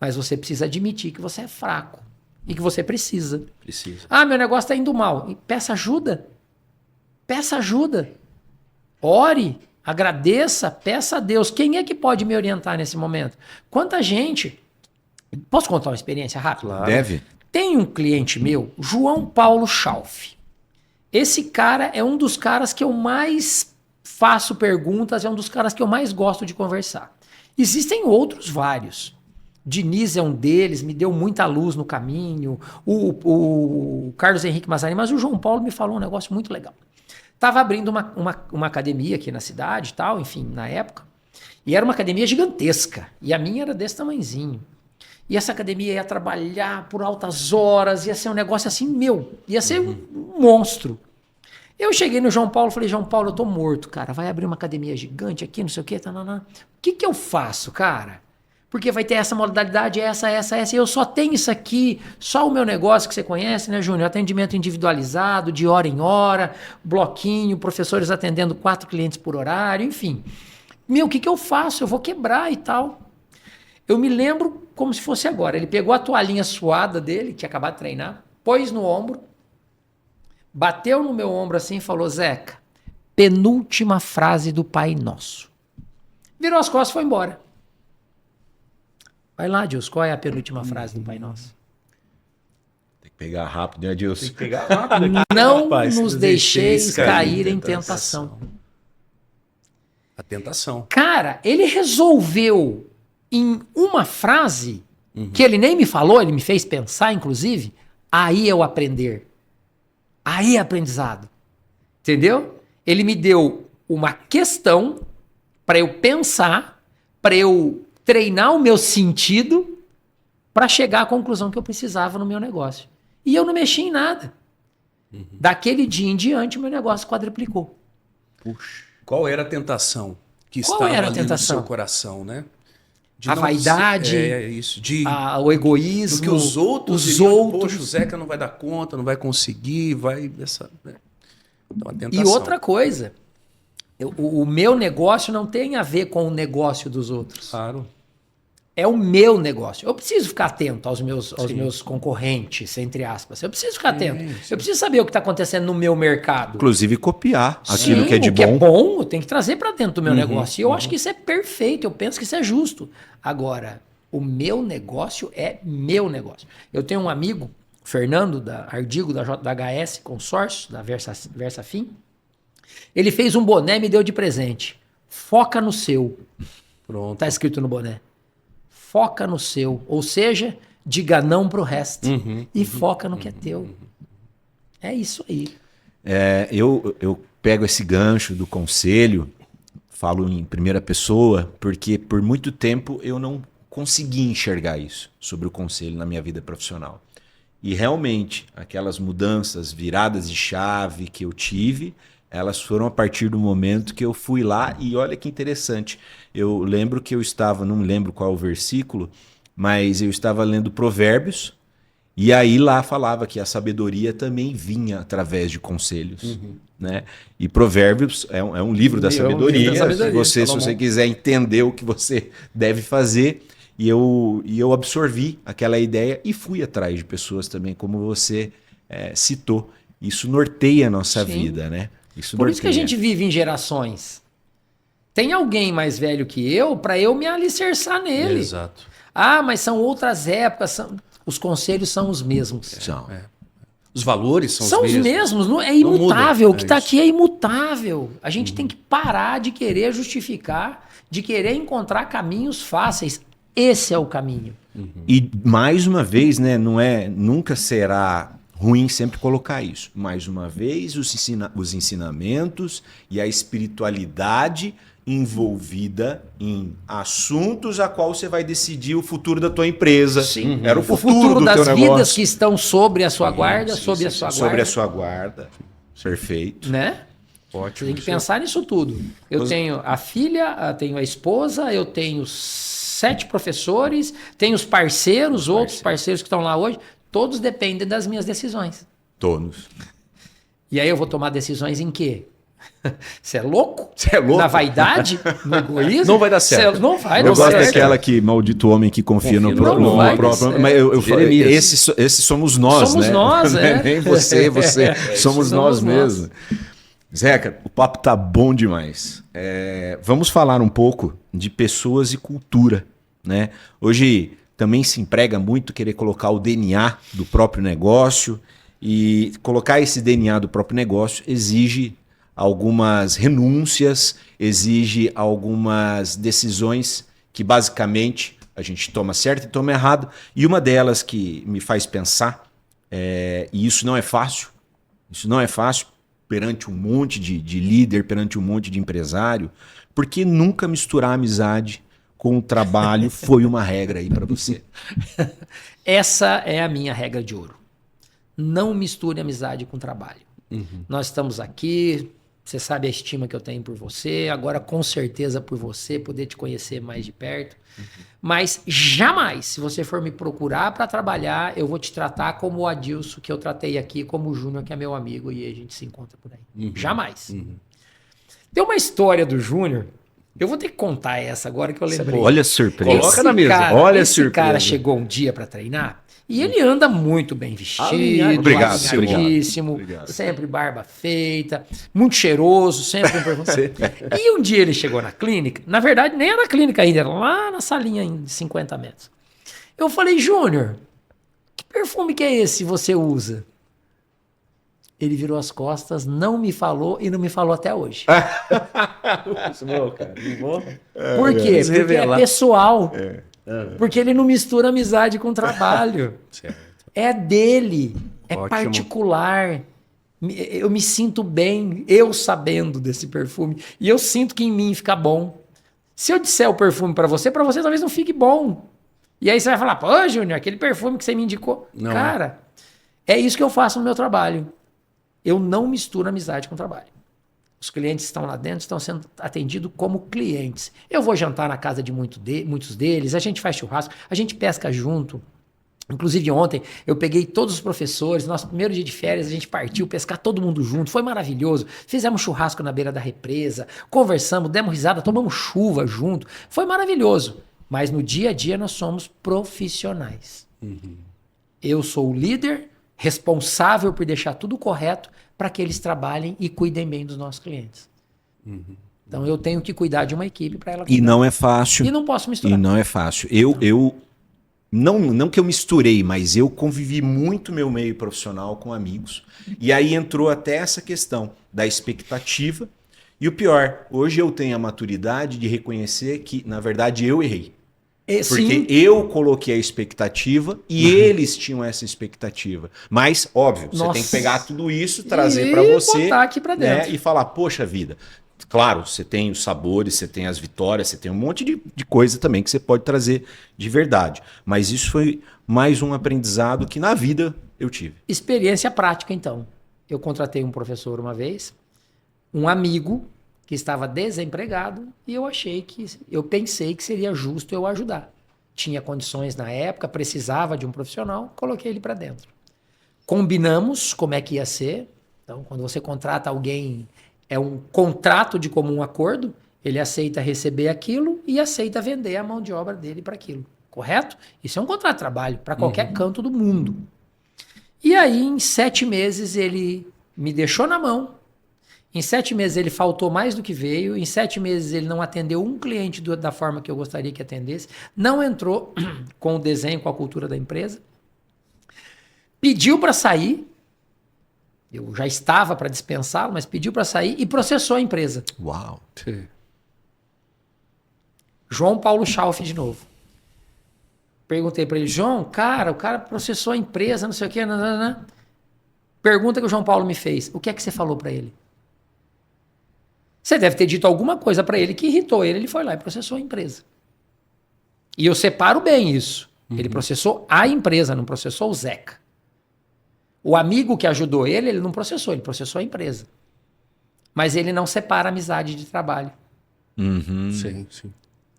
Mas você precisa admitir que você é fraco e que você precisa. Ah, meu negócio está indo mal. Peça ajuda. Peça ajuda. Ore, agradeça, peça a Deus. Quem é que pode me orientar nesse momento? Quanta gente... Posso contar uma experiência rápida? Claro. Deve. Tem um cliente meu, João Paulo Schauf. Esse cara é um dos caras que eu mais faço perguntas, é um dos caras que eu mais gosto de conversar. Existem outros vários. Diniz é um deles, me deu muita luz no caminho. O Carlos Henrique Mazarin, mas o João Paulo me falou um negócio muito legal. Estava abrindo uma academia aqui na cidade e tal, enfim, na época. E era uma academia gigantesca. E a minha era desse tamanhozinho. E essa academia ia trabalhar por altas horas, ia ser um negócio assim, ia ser um monstro. Eu cheguei no João Paulo e falei, João Paulo, eu tô morto, cara, vai abrir uma academia gigante aqui, não sei o quê, o que eu faço, cara? Porque vai ter essa modalidade, essa, e eu só tenho isso aqui, só o meu negócio que você conhece, né, Júnior? Atendimento individualizado, de hora em hora, bloquinho, professores atendendo 4 clientes por horário, enfim. O que eu faço? Eu vou quebrar e tal. Eu me lembro como se fosse agora. Ele pegou a toalhinha suada dele, que tinha acabado de treinar, pôs no ombro, bateu no meu ombro assim e falou, Zeca, penúltima frase do Pai Nosso. Virou as costas e foi embora. Vai lá, Deus, qual é a penúltima frase do Pai Nosso? Tem que pegar rápido, né, Deus? Tem que pegar rápido aqui. Não Rapaz, nos deixeis cair em tentação. A tentação. Cara, ele resolveu em uma frase, que ele nem me falou, ele me fez pensar, inclusive, aí é o aprender. Aí é aprendizado. Entendeu? Ele me deu uma questão para eu pensar, para eu treinar o meu sentido, para chegar à conclusão que eu precisava no meu negócio. E eu não mexi em nada. Daquele dia em diante, o meu negócio quadruplicou. Puxa. Qual era a tentação que Qual estava era a ali tentação? no seu coração, né? A vaidade, isso, o egoísmo, do que os outros poxa, o Zeca não vai dar conta, não vai conseguir, né? Então, a tentação. E outra coisa, o meu negócio não tem a ver com o negócio dos outros. Claro. É o meu negócio. Eu preciso ficar atento aos meus concorrentes, entre aspas. Eu preciso ficar atento. Eu preciso saber o que está acontecendo no meu mercado. Inclusive copiar aquilo que é de bom. O que é bom, eu tenho que trazer para dentro do meu negócio. E eu acho que isso é perfeito. Eu penso que isso é justo. Agora, o meu negócio é meu negócio. Eu tenho um amigo, Fernando, da Ardigo, da JHS Consórcio, da VersaFim. Ele fez um boné e me deu de presente. Foca no seu. Pronto. Está escrito no boné. Foca no seu, ou seja, diga não pro resto e foca no que é teu. É isso aí. Eu pego esse gancho do conselho, falo em primeira pessoa, porque por muito tempo eu não consegui enxergar isso sobre o conselho na minha vida profissional. E realmente, aquelas mudanças, viradas de chave que eu tive, elas foram a partir do momento que eu fui lá e olha que interessante. Eu lembro que eu estava, não lembro qual o versículo, mas eu estava lendo Provérbios E aí lá falava que a sabedoria também vinha através de conselhos, né? E Provérbios é um livro da sabedoria. Se você quiser entender o que você deve fazer, e eu absorvi aquela ideia e fui atrás de pessoas também, como você citou. Isso norteia a nossa vida, né? Por isso que a gente vive em gerações. Tem alguém mais velho que eu para eu me alicerçar nele. Exato. Ah, mas são outras épocas. Os conselhos são os mesmos. Os valores são São os mesmos. Não, é imutável. muda. O que está aqui é imutável. A gente tem que parar de querer justificar, de querer encontrar caminhos fáceis. Esse é o caminho. E mais uma vez, né, nunca será ruim sempre colocar isso. Mais uma vez, os ensinamentos e a espiritualidade envolvida em assuntos a qual você vai decidir o futuro da tua empresa. Sim. Era o futuro do das teu vidas negócio. que estão sobre a sua guarda, Sobre a sua guarda. Perfeito. Né? Ótimo. Tem que pensar nisso tudo. Eu tenho a filha, tenho a esposa, eu tenho 7 professores, tenho os parceiros, outros parceiros que estão lá hoje. Todos dependem das minhas decisões. Todos. E aí eu vou tomar decisões em quê? Você é louco? Você é louco? Na vaidade? No egoísmo? Não vai dar certo. Não vai Eu dar gosto certo. daquela que maldito homem que confia no próprio. Mas eu falo, esse somos nós, Somos né? nós, Nem você. Somos nós mesmos. Zeca, o papo tá bom demais. Vamos falar um pouco de pessoas e cultura, né? Hoje também se emprega muito querer colocar o DNA do próprio negócio, e colocar esse DNA do próprio negócio exige algumas renúncias, exige algumas decisões que basicamente a gente toma certo e toma errado. E uma delas que me faz pensar, e isso não é fácil perante um monte de líder, perante um monte de empresário, porque nunca misturar amizade com o trabalho foi uma regra aí para você? Essa é a minha regra de ouro. Não misture amizade com trabalho. Nós estamos aqui, você sabe a estima que eu tenho por você, agora com certeza por você, poder te conhecer mais de perto. Mas jamais, se você for me procurar para trabalhar, eu vou te tratar como o Adilson, que eu tratei aqui, como o Júnior, que é meu amigo, e a gente se encontra por aí. Jamais. Tem uma história do Júnior. Eu vou ter que contar essa agora que eu lembrei. Olha a surpresa. Coloca na mesa. Olha a esse surpresa. cara chegou um dia para treinar e ele anda muito bem vestido, alinhadíssimo, sempre barba feita, muito cheiroso, sempre um perfume. E um dia ele chegou na clínica, na verdade nem era na clínica ainda, era lá na salinha de 50 metros. Eu falei, Júnior, que perfume que é esse que você usa? Ele virou as costas, não me falou e não me falou até hoje. Por quê? Porque é pessoal. Porque ele não mistura amizade com trabalho. Certo. É dele. É Ótimo. particular. Eu me sinto bem, eu sabendo desse perfume. E eu sinto que em mim fica bom. Se eu disser o perfume para você talvez não fique bom. E aí você vai falar, pô, Júnior, aquele perfume que você me indicou. Não. Cara, é isso que eu faço no meu trabalho. Eu não misturo amizade com trabalho. Os clientes estão lá dentro, estão sendo atendidos como clientes. Eu vou jantar na casa de muitos deles, a gente faz churrasco, a gente pesca junto. Inclusive ontem eu peguei todos os professores, nosso primeiro dia de férias, a gente partiu pescar todo mundo junto, foi maravilhoso. Fizemos churrasco na beira da represa, conversamos, demos risada, tomamos chuva junto. Foi maravilhoso. Mas no dia a dia nós somos profissionais. Eu sou o líder, responsável por deixar tudo correto para que eles trabalhem e cuidem bem dos nossos clientes. Então eu tenho que cuidar de uma equipe para ela cuidar. E não é fácil. E não posso misturar. E não é fácil. Não que eu misturei, mas eu convivi muito meu meio profissional com amigos. E aí entrou até essa questão da expectativa. E o pior, hoje eu tenho a maturidade de reconhecer que, na verdade, eu errei. Porque eu coloquei a expectativa e eles tinham essa expectativa. Mas, óbvio, você tem que pegar tudo isso, trazer para você, botar aqui pra dentro. né, e falar, poxa vida. Claro, você tem os sabores, você tem as vitórias, você tem um monte de coisa também que você pode trazer de verdade. Mas isso foi mais um aprendizado que na vida eu tive. Experiência prática, então. Eu contratei um professor uma vez, um amigo que estava desempregado, e eu pensei que seria justo eu ajudar. tinha condições na época, precisava de um profissional, coloquei ele para dentro. Combinamos como é que ia ser. Então, quando você contrata alguém, é um contrato de comum acordo, ele aceita receber aquilo e aceita vender a mão de obra dele para aquilo. Correto? Isso é um contrato de trabalho para qualquer canto do mundo. E aí, em 7 meses, ele me deixou na mão. Em 7 meses, ele faltou mais do que veio. Em 7 meses, ele não atendeu um cliente da forma que eu gostaria que atendesse. Não entrou com o desenho, com a cultura da empresa. Pediu para sair. Eu já estava para dispensá-lo, mas pediu para sair e processou a empresa. Uau. João Paulo Schauf de novo. Perguntei para ele, João, o cara processou a empresa, não sei o quê. Nanana. Pergunta que o João Paulo me fez. O que é que você falou para ele? Você deve ter dito alguma coisa para ele que irritou ele. Ele foi lá e processou a empresa. E eu separo bem isso. Ele processou a empresa, não processou o Zeca. O amigo que ajudou ele não processou, ele processou a empresa. Mas ele não separa amizade de trabalho. Sim, sim.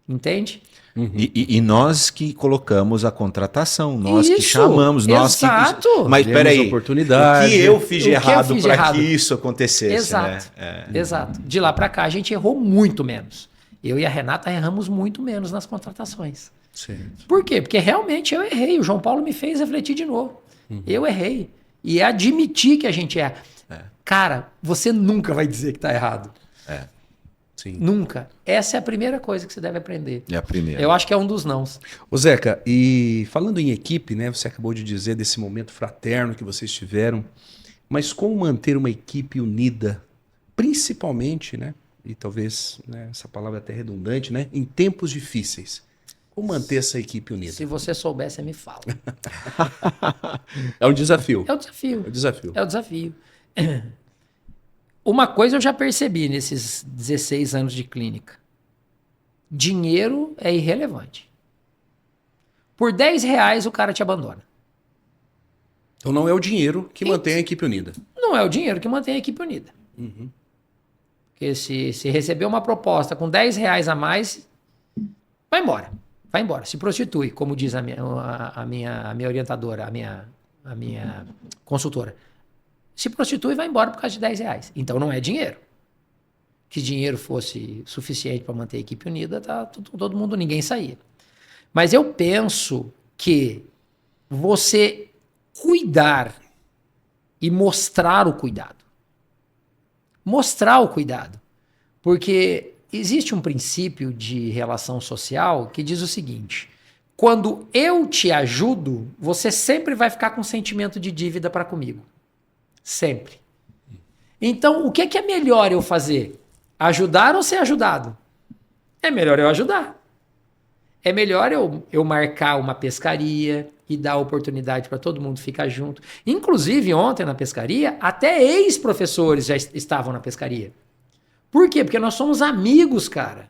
Entende? E nós que colocamos a contratação, nós que Isso, chamamos, nós exato. que... Mas Demos peraí, oportunidade. o que eu fiz de O que eu errado fiz de para errado? que isso acontecesse, Exato, né? exato. De lá para cá a gente errou muito menos. Eu e a Renata erramos muito menos nas contratações. Certo. Por quê? Porque realmente eu errei. O João Paulo me fez refletir de novo. Eu errei. E é admitir que a gente erra. Cara, você nunca vai dizer que está errado. Sim. Nunca. Essa é a primeira coisa que você deve aprender. É a primeira. Eu acho que é um dos nãos. Ô Zeca, e falando em equipe, né? Você acabou de dizer desse momento fraterno que vocês tiveram, mas como manter uma equipe unida, principalmente, né? E talvez, né, essa palavra é até redundante, né? Em tempos difíceis. Como manter essa equipe unida? Se você souber, você me fala. É um desafio. É o desafio. É um desafio. É o desafio. Uma coisa eu já percebi nesses 16 anos de clínica. Dinheiro é irrelevante. Por 10 reais o cara te abandona. Então não é o dinheiro que mantém a equipe unida. Não é o dinheiro que mantém a equipe unida. Porque se receber uma proposta com 10 reais a mais, vai embora. Vai embora. Se prostitui, como diz a minha orientadora, a minha consultora. Se prostitui e vai embora por causa de 10 reais. Então não é dinheiro. Que dinheiro fosse suficiente para manter a equipe unida, tá todo mundo, ninguém saía. Mas eu penso que você cuidar e mostrar o cuidado. Mostrar o cuidado. Porque existe um princípio de relação social que diz o seguinte: quando eu te ajudo, você sempre vai ficar com sentimento de dívida para comigo. Sempre. Então, o que é melhor eu fazer? Ajudar ou ser ajudado? É melhor eu ajudar. É melhor eu marcar uma pescaria e dar oportunidade para todo mundo ficar junto. Inclusive, ontem na pescaria, até ex-professores já estavam na pescaria. Por quê? Porque nós somos amigos, cara.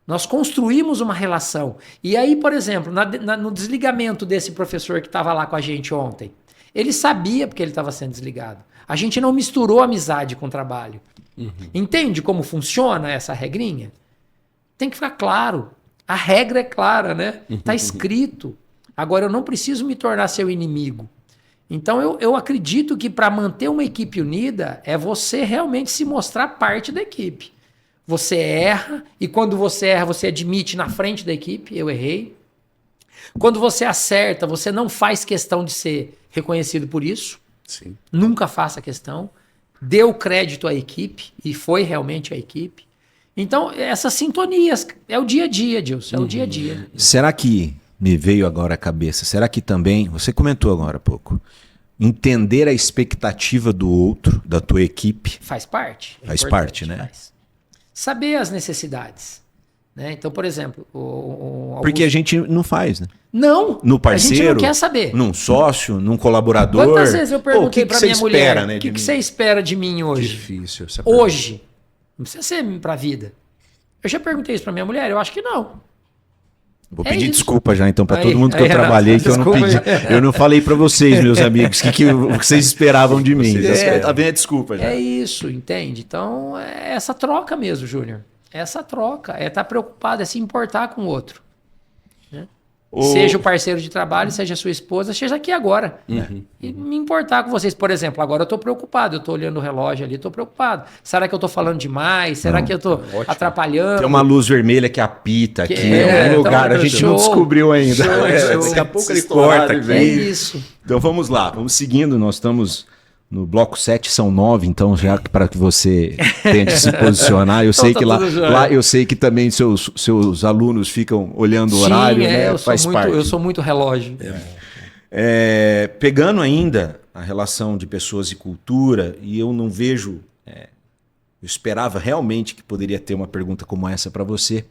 Nós construímos uma relação. E aí, por exemplo, no desligamento desse professor que estava lá com a gente ontem, ele sabia porque ele estava sendo desligado. A gente não misturou amizade com trabalho. Entende como funciona essa regrinha? Tem que ficar claro. A regra é clara, né? Está escrito. Agora, eu não preciso me tornar seu inimigo. Então, eu acredito que para manter uma equipe unida é você realmente se mostrar parte da equipe. Você erra e quando você erra, você admite na frente da equipe, eu errei. Quando você acerta, você não faz questão de ser reconhecido por isso. Sim. Nunca faça questão. Dê o crédito à equipe, e foi realmente a equipe. Então, essas sintonias, é o dia a dia, Dilson, é o dia a dia. Será que, me veio agora à cabeça, será que também, você comentou agora há pouco, entender a expectativa do outro, da tua equipe, Faz parte. É Faz importante, parte, né? faz. Saber as necessidades. Né? Então, por exemplo... porque a gente não faz, né? Não, No a gente parceiro, não quer saber. num sócio, num colaborador. Quantas vezes eu perguntei para minha mulher, espera, né, o que de mim? você espera de mim hoje? Difícil essa pergunta. Hoje. Não precisa ser para a vida. Eu já perguntei isso para minha mulher, eu acho que não. Vou É pedir isso. desculpa já então para Aí, todo mundo que aí, eu trabalhei, que eu não desculpa pedi. aí. Eu não falei para vocês, meus amigos, o que vocês esperavam de mim. Tá vendo a desculpa já. É isso, entende? Então, é essa troca mesmo, Júnior. Essa troca, é estar preocupado, é se importar com o outro. Né? Seja o parceiro de trabalho, seja a sua esposa, seja aqui agora. E me importar com vocês. Por exemplo, agora eu estou preocupado, eu estou olhando o relógio ali, estou preocupado. Será que eu estou falando demais? Será que eu estou atrapalhando? Tem uma luz vermelha que apita aqui em é, algum lugar, então, a gente show, não descobriu ainda. show. Daqui a pouco ele Estourado corta e aqui. É isso. Então vamos lá, vamos seguindo, nós estamos no bloco 7, são 9, então já para que você tente se posicionar, eu sei tá que tudo jóia. lá eu sei que também seus alunos ficam olhando o horário, né? eu Faz sou parte. muito, eu sou muito relógio. Pegando ainda a relação de pessoas e cultura, e eu não vejo, eu esperava realmente que poderia ter uma pergunta como essa para você,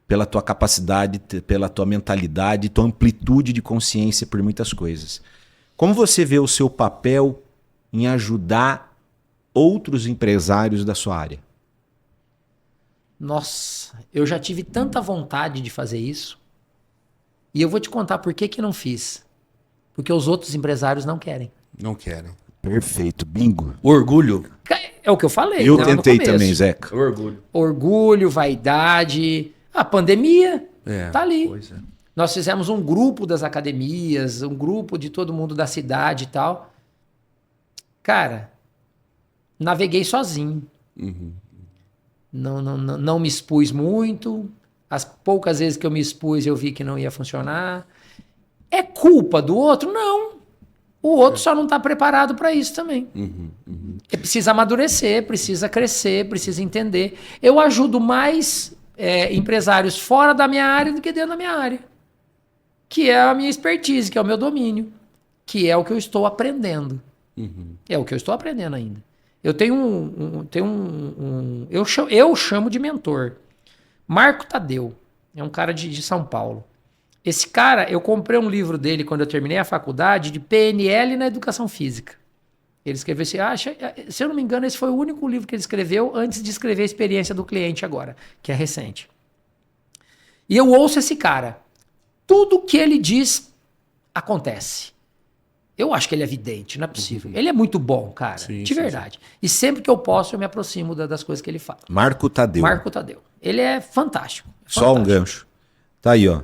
pela tua capacidade, pela tua mentalidade, tua amplitude de consciência por muitas coisas. Como você vê o seu papel em ajudar outros empresários da sua área? Nossa, eu já tive tanta vontade de fazer isso. E eu vou te contar por que não fiz. Porque os outros empresários não querem. Não querem. Perfeito, bingo. Orgulho. É o que eu falei. Eu né, no tentei começo. também, Zeca. Orgulho. Orgulho, vaidade. A pandemia tá ali. Pois é. Nós fizemos um grupo das academias, um grupo de todo mundo da cidade e tal. Cara, naveguei sozinho. Não me expus muito. As poucas vezes que eu me expus, eu vi que não ia funcionar. É culpa do outro? Não. O outro só não está preparado para isso também. Ele precisa amadurecer, precisa crescer, precisa entender. Eu ajudo mais empresários fora da minha área do que dentro da minha área. Que é a minha expertise, que é o meu domínio. Que é o que eu estou aprendendo. É o que eu estou aprendendo ainda. Eu tenho eu chamo de mentor. Marco Tadeu. É um cara de São Paulo. Esse cara, eu comprei um livro dele quando eu terminei a faculdade de PNL na educação física. Ele escreveu assim, se eu não me engano, esse foi o único livro que ele escreveu antes de escrever a experiência do cliente agora, que é recente. E eu ouço esse cara. Tudo que ele diz acontece. Eu acho que ele é vidente, não é possível. Ele é muito bom, cara, de verdade. E sempre que eu posso, eu me aproximo das coisas que ele fala. Marco Tadeu. Marco Tadeu. Ele é fantástico. Só um gancho. Tá aí, ó.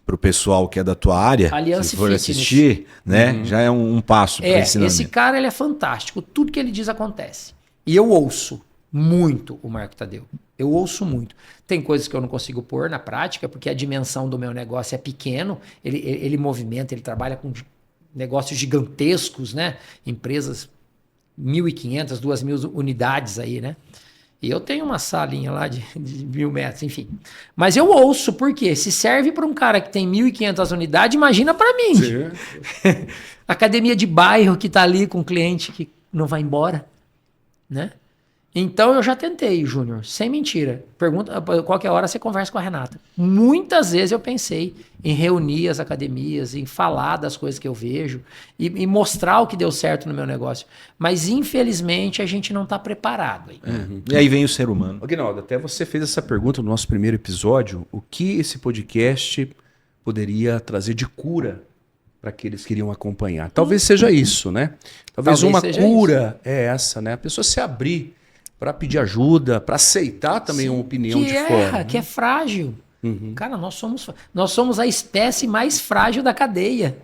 Pro pessoal que é da tua área, Aliança se for Fitness. assistir, né, já é um passo para ensinamento. Esse cara, ele é fantástico. Tudo que ele diz acontece. E eu ouço muito o Marco Tadeu. Eu ouço muito. Tem coisas que eu não consigo pôr na prática, porque a dimensão do meu negócio é pequeno. Ele movimenta, ele trabalha com negócios gigantescos, né? Empresas 1.500, 2.000 unidades aí, né? E eu tenho uma salinha lá de 1.000 metros, enfim. Mas eu ouço, porque se serve para um cara que tem 1.500 unidades, imagina para mim. Academia de bairro que está ali com um cliente que não vai embora, né? Então eu já tentei, Júnior, sem mentira. Pergunta, qualquer hora você conversa com a Renata. Muitas vezes eu pensei em reunir as academias, em falar das coisas que eu vejo e mostrar o que deu certo no meu negócio. Mas infelizmente a gente não está preparado ainda. E aí vem o ser humano. Aguinaldo, até você fez essa pergunta no nosso primeiro episódio, o que esse podcast poderia trazer de cura para aqueles que iriam acompanhar. Talvez seja isso, né? Talvez uma cura é essa, né? A pessoa se abrir para pedir ajuda, para aceitar também uma opinião de fora. Que é frágil. Cara, nós somos a espécie mais frágil da cadeia.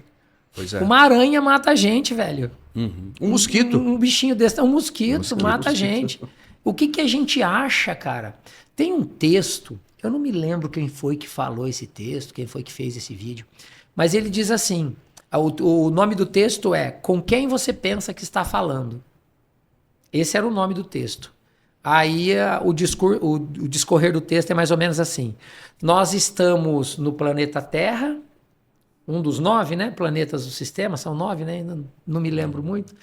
Pois é. Uma aranha mata a gente, velho. Um mosquito. Um bichinho desse, um mosquito mata a gente. O que a gente acha, cara? Tem um texto, eu não me lembro quem foi que falou esse texto, quem foi que fez esse vídeo, mas ele diz assim, o nome do texto é Com Quem Você Pensa Que Está Falando. Esse era o nome do texto. Aí o discorrer do texto é mais ou menos assim. Nós estamos no planeta Terra, um dos 9, né, planetas do sistema, são 9, né, não me lembro muito,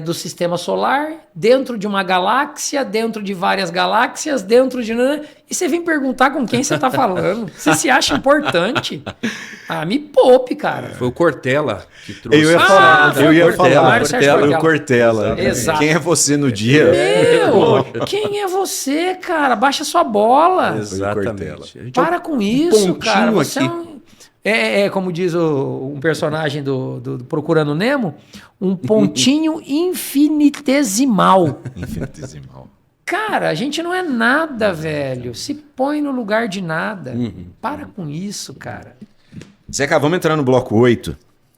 do sistema solar, dentro de uma galáxia, dentro de várias galáxias, dentro de... E você vem perguntar com quem você está falando. Você se acha importante? Me poupe, cara. Foi o Cortella que trouxe. Eu ia falar. Mário Cortella. Exato. Quem é você no dia? Quem é você, cara? Baixa sua bola. Exatamente. Para com isso, cara. Você aqui. Como diz um personagem do Procurando Nemo, um pontinho infinitesimal. Infinitesimal. Cara, a gente não é nada, velho. Se põe no lugar de nada. Para com isso, cara. Zeca, vamos entrar no bloco 8,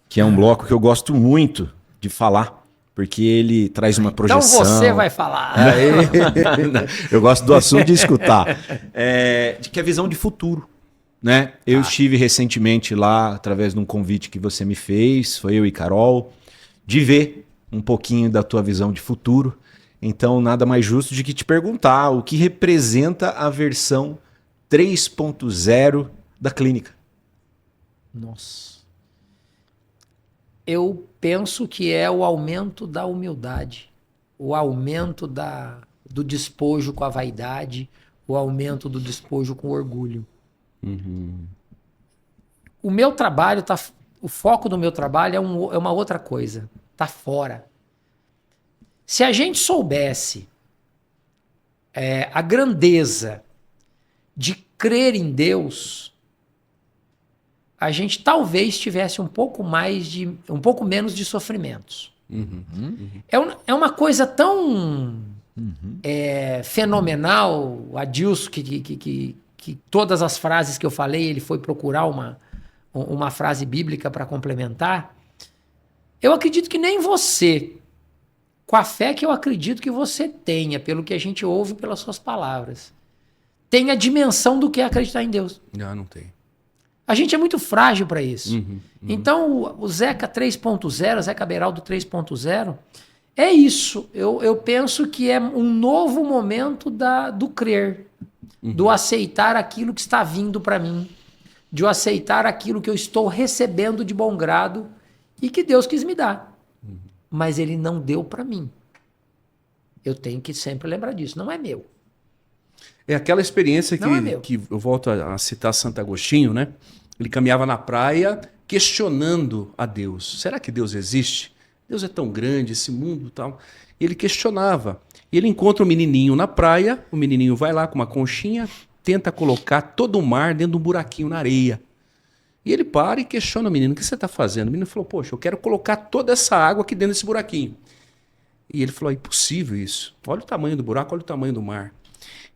que é um bloco que eu gosto muito de falar, porque ele traz uma projeção. Então você vai falar. Eu gosto do assunto de escutar. Que é a visão de futuro. Né? Eu estive recentemente lá, através de um convite que você me fez, foi eu e Carol, de ver um pouquinho da tua visão de futuro. Então, nada mais justo de que te perguntar o que representa a versão 3.0 da clínica. Nossa. Eu penso que é o aumento da humildade, o aumento do despojo com a vaidade, o aumento do despojo com o orgulho. O meu trabalho o foco do meu trabalho é uma outra coisa, tá fora. Se a gente soubesse a grandeza de crer em Deus, a gente talvez tivesse um pouco menos de sofrimentos. É uma coisa tão fenomenal, Adilson, que todas as frases que eu falei, ele foi procurar uma frase bíblica para complementar. Eu acredito que nem você, com a fé que eu acredito que você tenha, pelo que a gente ouve pelas suas palavras, tem a dimensão do que é acreditar em Deus. Não tem. A gente é muito frágil para isso. Então, o Zeca 3.0, Zeca Beraldo 3.0, é isso. Eu penso que é um novo momento do crer, do aceitar aquilo que está vindo para mim, de eu aceitar aquilo que eu estou recebendo de bom grado e que Deus quis me dar. Mas ele não deu para mim. Eu tenho que sempre lembrar disso. Não é meu. É aquela experiência Não é meu. que eu volto a citar Santo Agostinho, né? Ele caminhava na praia questionando a Deus. Será que Deus existe? Deus é tão grande, esse mundo e tal. E ele questionava. E ele encontra um menininho na praia, o menininho vai lá com uma conchinha, tenta colocar todo o mar dentro de um buraquinho na areia. E ele para e questiona o menino, o que você está fazendo? O menino falou, poxa, eu quero colocar toda essa água aqui dentro desse buraquinho. E ele falou, é impossível isso. Olha o tamanho do buraco, olha o tamanho do mar.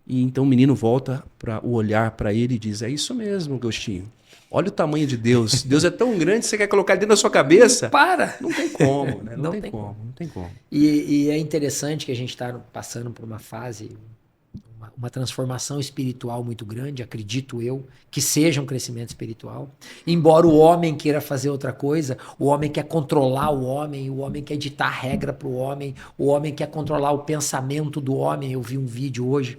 E então o menino volta para o olhar para ele e diz, é isso mesmo, Agostinho. Olha o tamanho de Deus. Deus é tão grande, você quer colocar dentro da sua cabeça? Para! Não tem como, né? Não tem como. E é interessante que a gente está passando por uma fase, uma transformação espiritual muito grande, acredito eu, que seja um crescimento espiritual. Embora o homem queira fazer outra coisa, o homem quer controlar o homem quer ditar regra para o homem quer controlar o pensamento do homem. Eu vi um vídeo hoje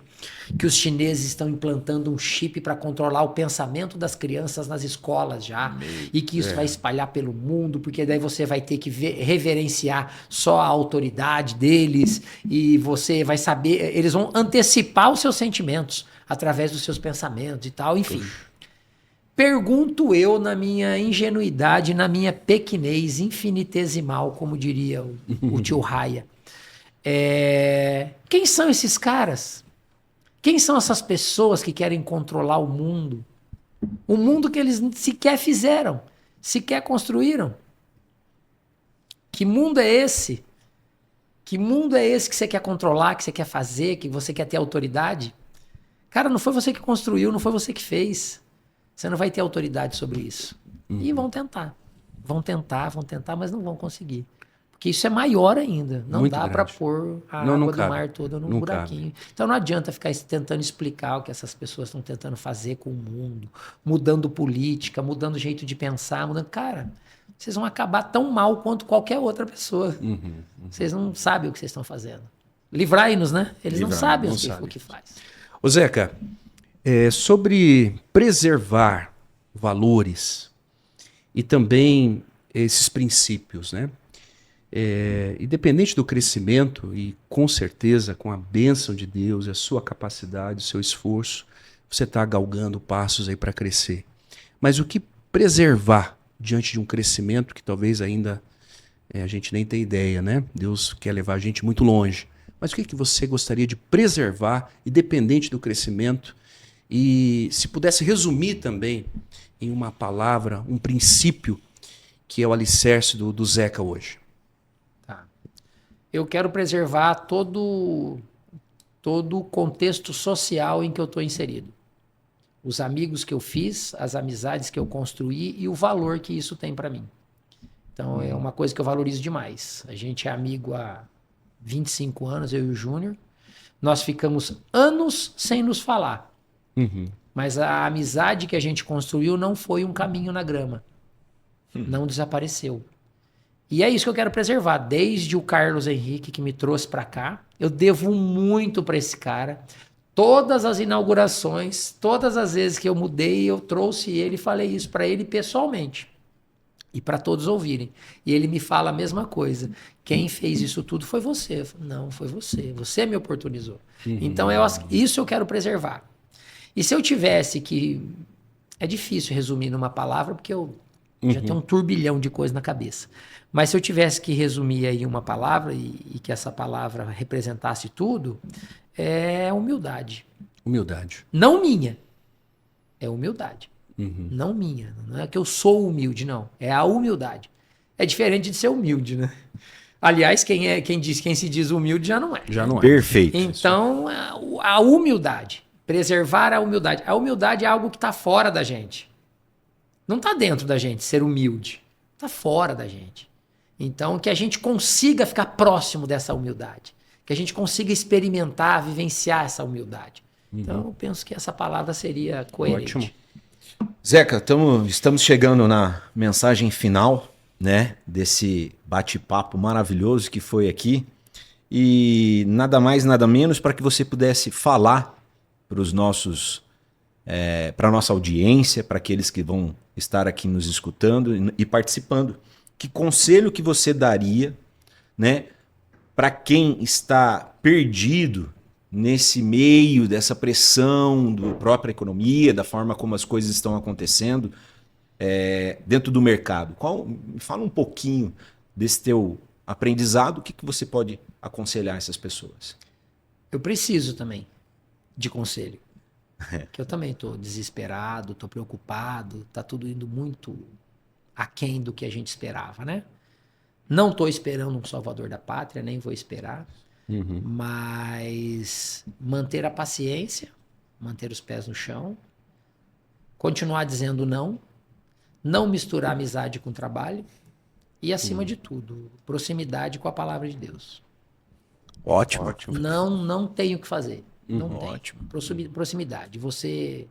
que os chineses estão implantando um chip para controlar o pensamento das crianças nas escolas já, e que isso vai espalhar pelo mundo, porque daí você vai ter que reverenciar só a autoridade deles, e você vai saber, eles vão antecipar os seus sentimentos através dos seus pensamentos e tal, enfim. Pergunto eu, na minha ingenuidade, na minha pequenez infinitesimal, como diria o tio Raya, quem são esses caras? Quem são essas pessoas que querem controlar o mundo? O mundo que eles sequer fizeram, sequer construíram. Que mundo é esse? Que mundo é esse que você quer controlar, que você quer fazer, que você quer ter autoridade? Cara, não foi você que construiu, não foi você que fez. Você não vai ter autoridade sobre isso. E vão tentar. Vão tentar, mas não vão conseguir. Porque isso é maior ainda. Não Muito dá para grande. pôr a Não água do cabe. mar toda num Não buraquinho. Então não adianta ficar tentando explicar o que essas pessoas estão tentando fazer com o mundo, mudando política, mudando jeito de pensar, mudando. Cara, vocês vão acabar tão mal quanto qualquer outra pessoa. Vocês não sabem o que vocês estão fazendo. Livrai-nos, né? Eles não sabem o que faz. Ô Zeca, sobre preservar valores e também esses princípios, né? Independente do crescimento e com certeza com a bênção de Deus, a sua capacidade, o seu esforço, você está galgando passos aí para crescer. Mas o que preservar diante de um crescimento que talvez ainda a gente nem tem ideia, né? Deus quer levar a gente muito longe. Mas o que você gostaria de preservar, independente do crescimento? E se pudesse resumir também em uma palavra, um princípio que é o alicerce do Zeca hoje. Eu quero preservar todo o contexto social em que eu estou inserido. Os amigos que eu fiz, as amizades que eu construí e o valor que isso tem para mim. Então, é uma coisa que eu valorizo demais. A gente é amigo há 25 anos, eu e o Júnior. Nós ficamos anos sem nos falar. Mas a amizade que a gente construiu não foi um caminho na grama. Não desapareceu. E é isso que eu quero preservar. Desde o Carlos Henrique, que me trouxe para cá, eu devo muito para esse cara. Todas as inaugurações, todas as vezes que eu mudei, eu trouxe ele e falei isso para ele pessoalmente. E para todos ouvirem. E ele me fala a mesma coisa. Quem fez isso tudo foi você. Eu falo, não, foi você. Você me oportunizou. Então, isso eu quero preservar. E se eu tivesse que... É difícil resumir numa palavra, porque eu já tenho um turbilhão de coisas na cabeça. Mas se eu tivesse que resumir aí uma palavra, e que essa palavra representasse tudo, é humildade. Humildade. Não minha. É humildade. Não minha. Não é que eu sou humilde, não. É a humildade. É diferente de ser humilde, né? Aliás, quem se diz humilde já não é. Já não é. Perfeito. Então, a humildade. Preservar a humildade. A humildade é algo que está fora da gente. Não está dentro da gente ser humilde. Está fora da gente. Então, que a gente consiga ficar próximo dessa humildade. Que a gente consiga experimentar, vivenciar essa humildade. Então, eu penso que essa palavra seria coerente. Ótimo. Zeca, estamos chegando na mensagem final, né, desse bate-papo maravilhoso que foi aqui. E nada mais, nada menos para que você pudesse falar para os nossos, para a nossa audiência, para aqueles que vão estar aqui nos escutando e participando. Que conselho que você daria, né, para quem está perdido nesse meio dessa pressão da própria economia, da forma como as coisas estão acontecendo dentro do mercado? Me fala um pouquinho desse teu aprendizado, o que você pode aconselhar essas pessoas? Eu preciso também de conselho. Que eu também estou desesperado, estou preocupado, está tudo indo muito aquém do que a gente esperava, né? Não estou esperando um salvador da pátria, nem vou esperar. Mas manter a paciência, manter os pés no chão, continuar dizendo não misturar amizade com trabalho e, acima de tudo, proximidade com a palavra de Deus. Ótimo. Não tenho o que fazer. Não tem. Ótimo. Proximidade. Você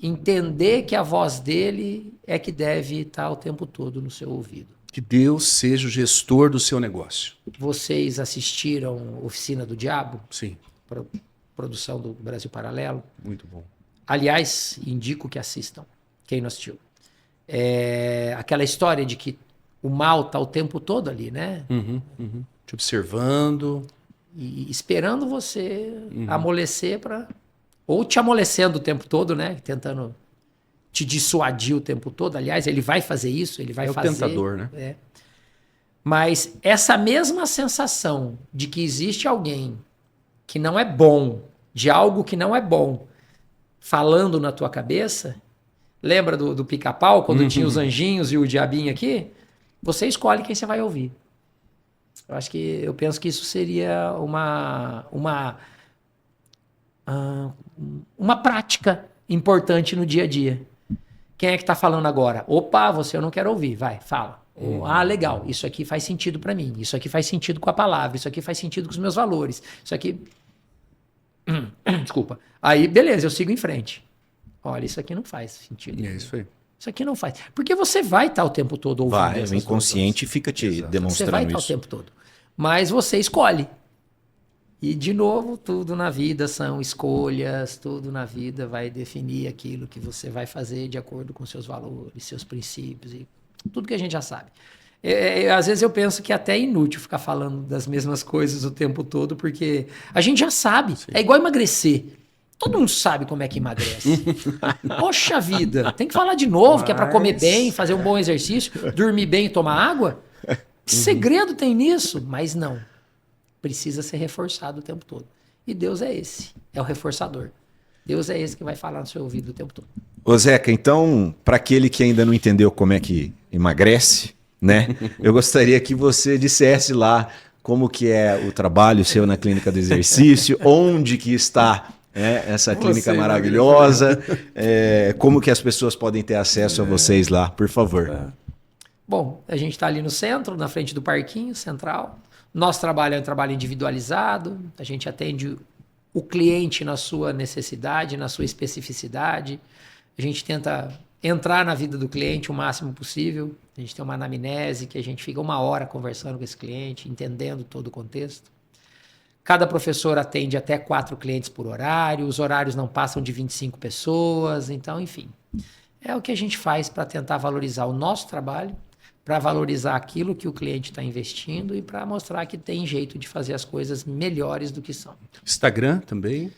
entender que a voz dele é que deve estar o tempo todo no seu ouvido. Que Deus seja o gestor do seu negócio. Vocês assistiram Oficina do Diabo? Sim. Produção do Brasil Paralelo. Muito bom. Aliás, indico que assistam. Quem não assistiu. Aquela história de que o mal está o tempo todo ali, né? Te observando. E esperando você amolecer para... Ou te amolecendo o tempo todo, né? Tentando te dissuadir o tempo todo. Aliás, ele vai fazer isso, ele vai fazer... É o tentador, né? Mas essa mesma sensação de que existe alguém que não é bom, de algo que não é bom, falando na tua cabeça... Lembra do Pica-Pau, quando tinha os anjinhos e o diabinho aqui? Você escolhe quem você vai ouvir. Eu penso que isso seria uma prática importante no dia a dia. Quem é que está falando agora? Opa, você eu não quero ouvir. Vai, fala. Legal, isso aqui faz sentido para mim. Isso aqui faz sentido com a palavra. Isso aqui faz sentido com os meus valores. Isso aqui... Desculpa. Aí, beleza, eu sigo em frente. Olha, isso aqui não faz sentido. É isso aí. Isso aqui não faz. Porque você vai estar o tempo todo ouvindo. Vai, o inconsciente fica te demonstrando isso. Você vai estar o tempo todo. Mas você escolhe. E, de novo, tudo na vida são escolhas, tudo na vida vai definir aquilo que você vai fazer de acordo com seus valores, seus princípios e tudo que a gente já sabe. Às vezes eu penso que até é inútil ficar falando das mesmas coisas o tempo todo, porque a gente já sabe. Sim. É igual emagrecer. Todo mundo sabe como é que emagrece. Poxa vida, tem que falar de novo, que é para comer bem, fazer um bom exercício, dormir bem e tomar água? Que segredo tem nisso? Mas não. Precisa ser reforçado o tempo todo. E Deus é esse, é o reforçador. Deus é esse que vai falar no seu ouvido o tempo todo. Ô Zeca, então, para aquele que ainda não entendeu como é que emagrece, né? Eu gostaria que você dissesse lá como que é o trabalho seu na Clínica do Exercício, onde que está essa clínica maravilhosa, como que as pessoas podem ter acesso a vocês lá, por favor. Bom, a gente está ali no centro, na frente do parquinho central. Nosso trabalho é um trabalho individualizado, a gente atende o cliente na sua necessidade, na sua especificidade. A gente tenta entrar na vida do cliente o máximo possível. A gente tem uma anamnese que a gente fica 1 hora conversando com esse cliente, entendendo todo o contexto. Cada professor atende até 4 clientes por horário, os horários não passam de 25 pessoas, então, enfim. É o que a gente faz para tentar valorizar o nosso trabalho, para valorizar aquilo que o cliente está investindo e para mostrar que tem jeito de fazer as coisas melhores do que são. Instagram também.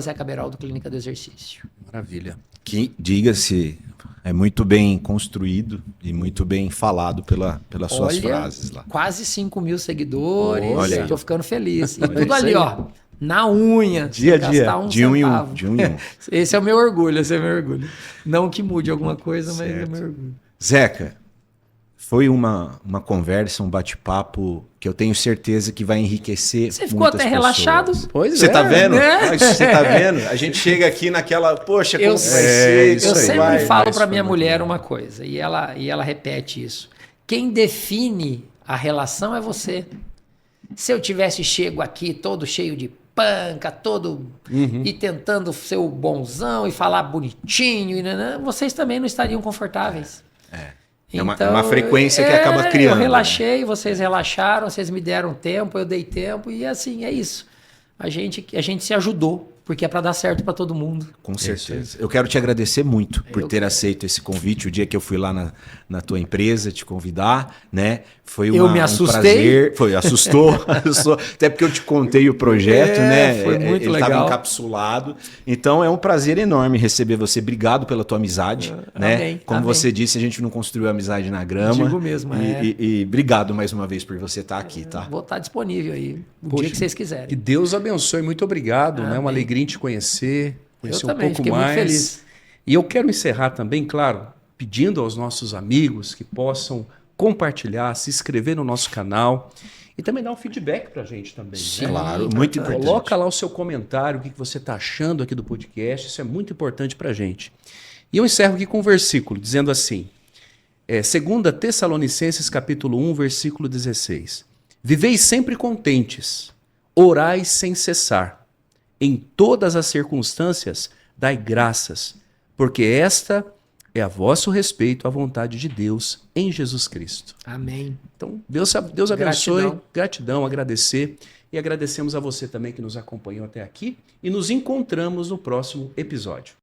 @Zé Caberaldo Clínica do Exercício. Maravilha. Que, diga-se, é muito bem construído e muito bem falado pelas suas frases lá. Quase 5.000 seguidores, Olha aí. tô ficando feliz. E Olha tudo isso ali, aí. ó, na unha, Dia a sem dia, gastar um de um em um, centavo. de um em um. Esse é o meu orgulho, esse é o meu orgulho. Não que mude alguma coisa, mas é Certo. o meu orgulho. Zeca, foi uma conversa, um bate-papo que eu tenho certeza que vai enriquecer Você ficou muitas até pessoas. relaxado? Pois Você tá vendo? né? Você tá vendo? A gente chega aqui naquela, poxa, como Eu, vai ser? isso eu aí. sempre vai, falo mas para foi minha muito mulher bom. uma coisa, e ela repete isso. Quem define a relação é você. Se eu tivesse chego aqui todo cheio de panca, todo e tentando ser o bonzão e falar bonitinho, vocês também não estariam confortáveis. É uma frequência que acaba criando. Eu relaxei, vocês relaxaram, vocês me deram tempo, eu dei tempo, e assim, é isso. A gente se ajudou, porque é para dar certo para todo mundo. Com certeza. Eu quero te agradecer muito por ter aceito esse convite o dia que eu fui lá na tua empresa te convidar, né? Foi Eu me assustei. Um prazer. Assustou. Até porque eu te contei o projeto, né? Foi muito Ele legal. estava encapsulado. Então é um prazer enorme receber você. Obrigado pela tua amizade, né? Amém, Como amém. você disse, a gente não construiu amizade na grama. Digo mesmo, E obrigado mais uma vez por você estar aqui, tá? Vou estar disponível aí, o Poxa, dia que vocês Que quiserem. Deus abençoe. Muito obrigado. Né? Uma Amém. alegria em te conhecer Eu um também, pouco fiquei muito mais. feliz. E eu quero encerrar também, claro, pedindo aos nossos amigos que possam compartilhar, se inscrever no nosso canal e também dar um feedback pra gente também. Sim, Né? Claro, muito importante. Coloca lá o seu comentário, o que você está achando aqui do podcast, isso é muito importante pra gente. E eu encerro aqui com um versículo, dizendo assim, 2 Tessalonicenses capítulo 1, versículo 16. Viveis sempre contentes, orais sem cessar, em todas as circunstâncias dai graças, porque esta é a vosso respeito à vontade de Deus em Jesus Cristo. Amém. Então, Deus abençoe, Gratidão. gratidão, agradecer. E agradecemos a você também que nos acompanhou até aqui. E nos encontramos no próximo episódio.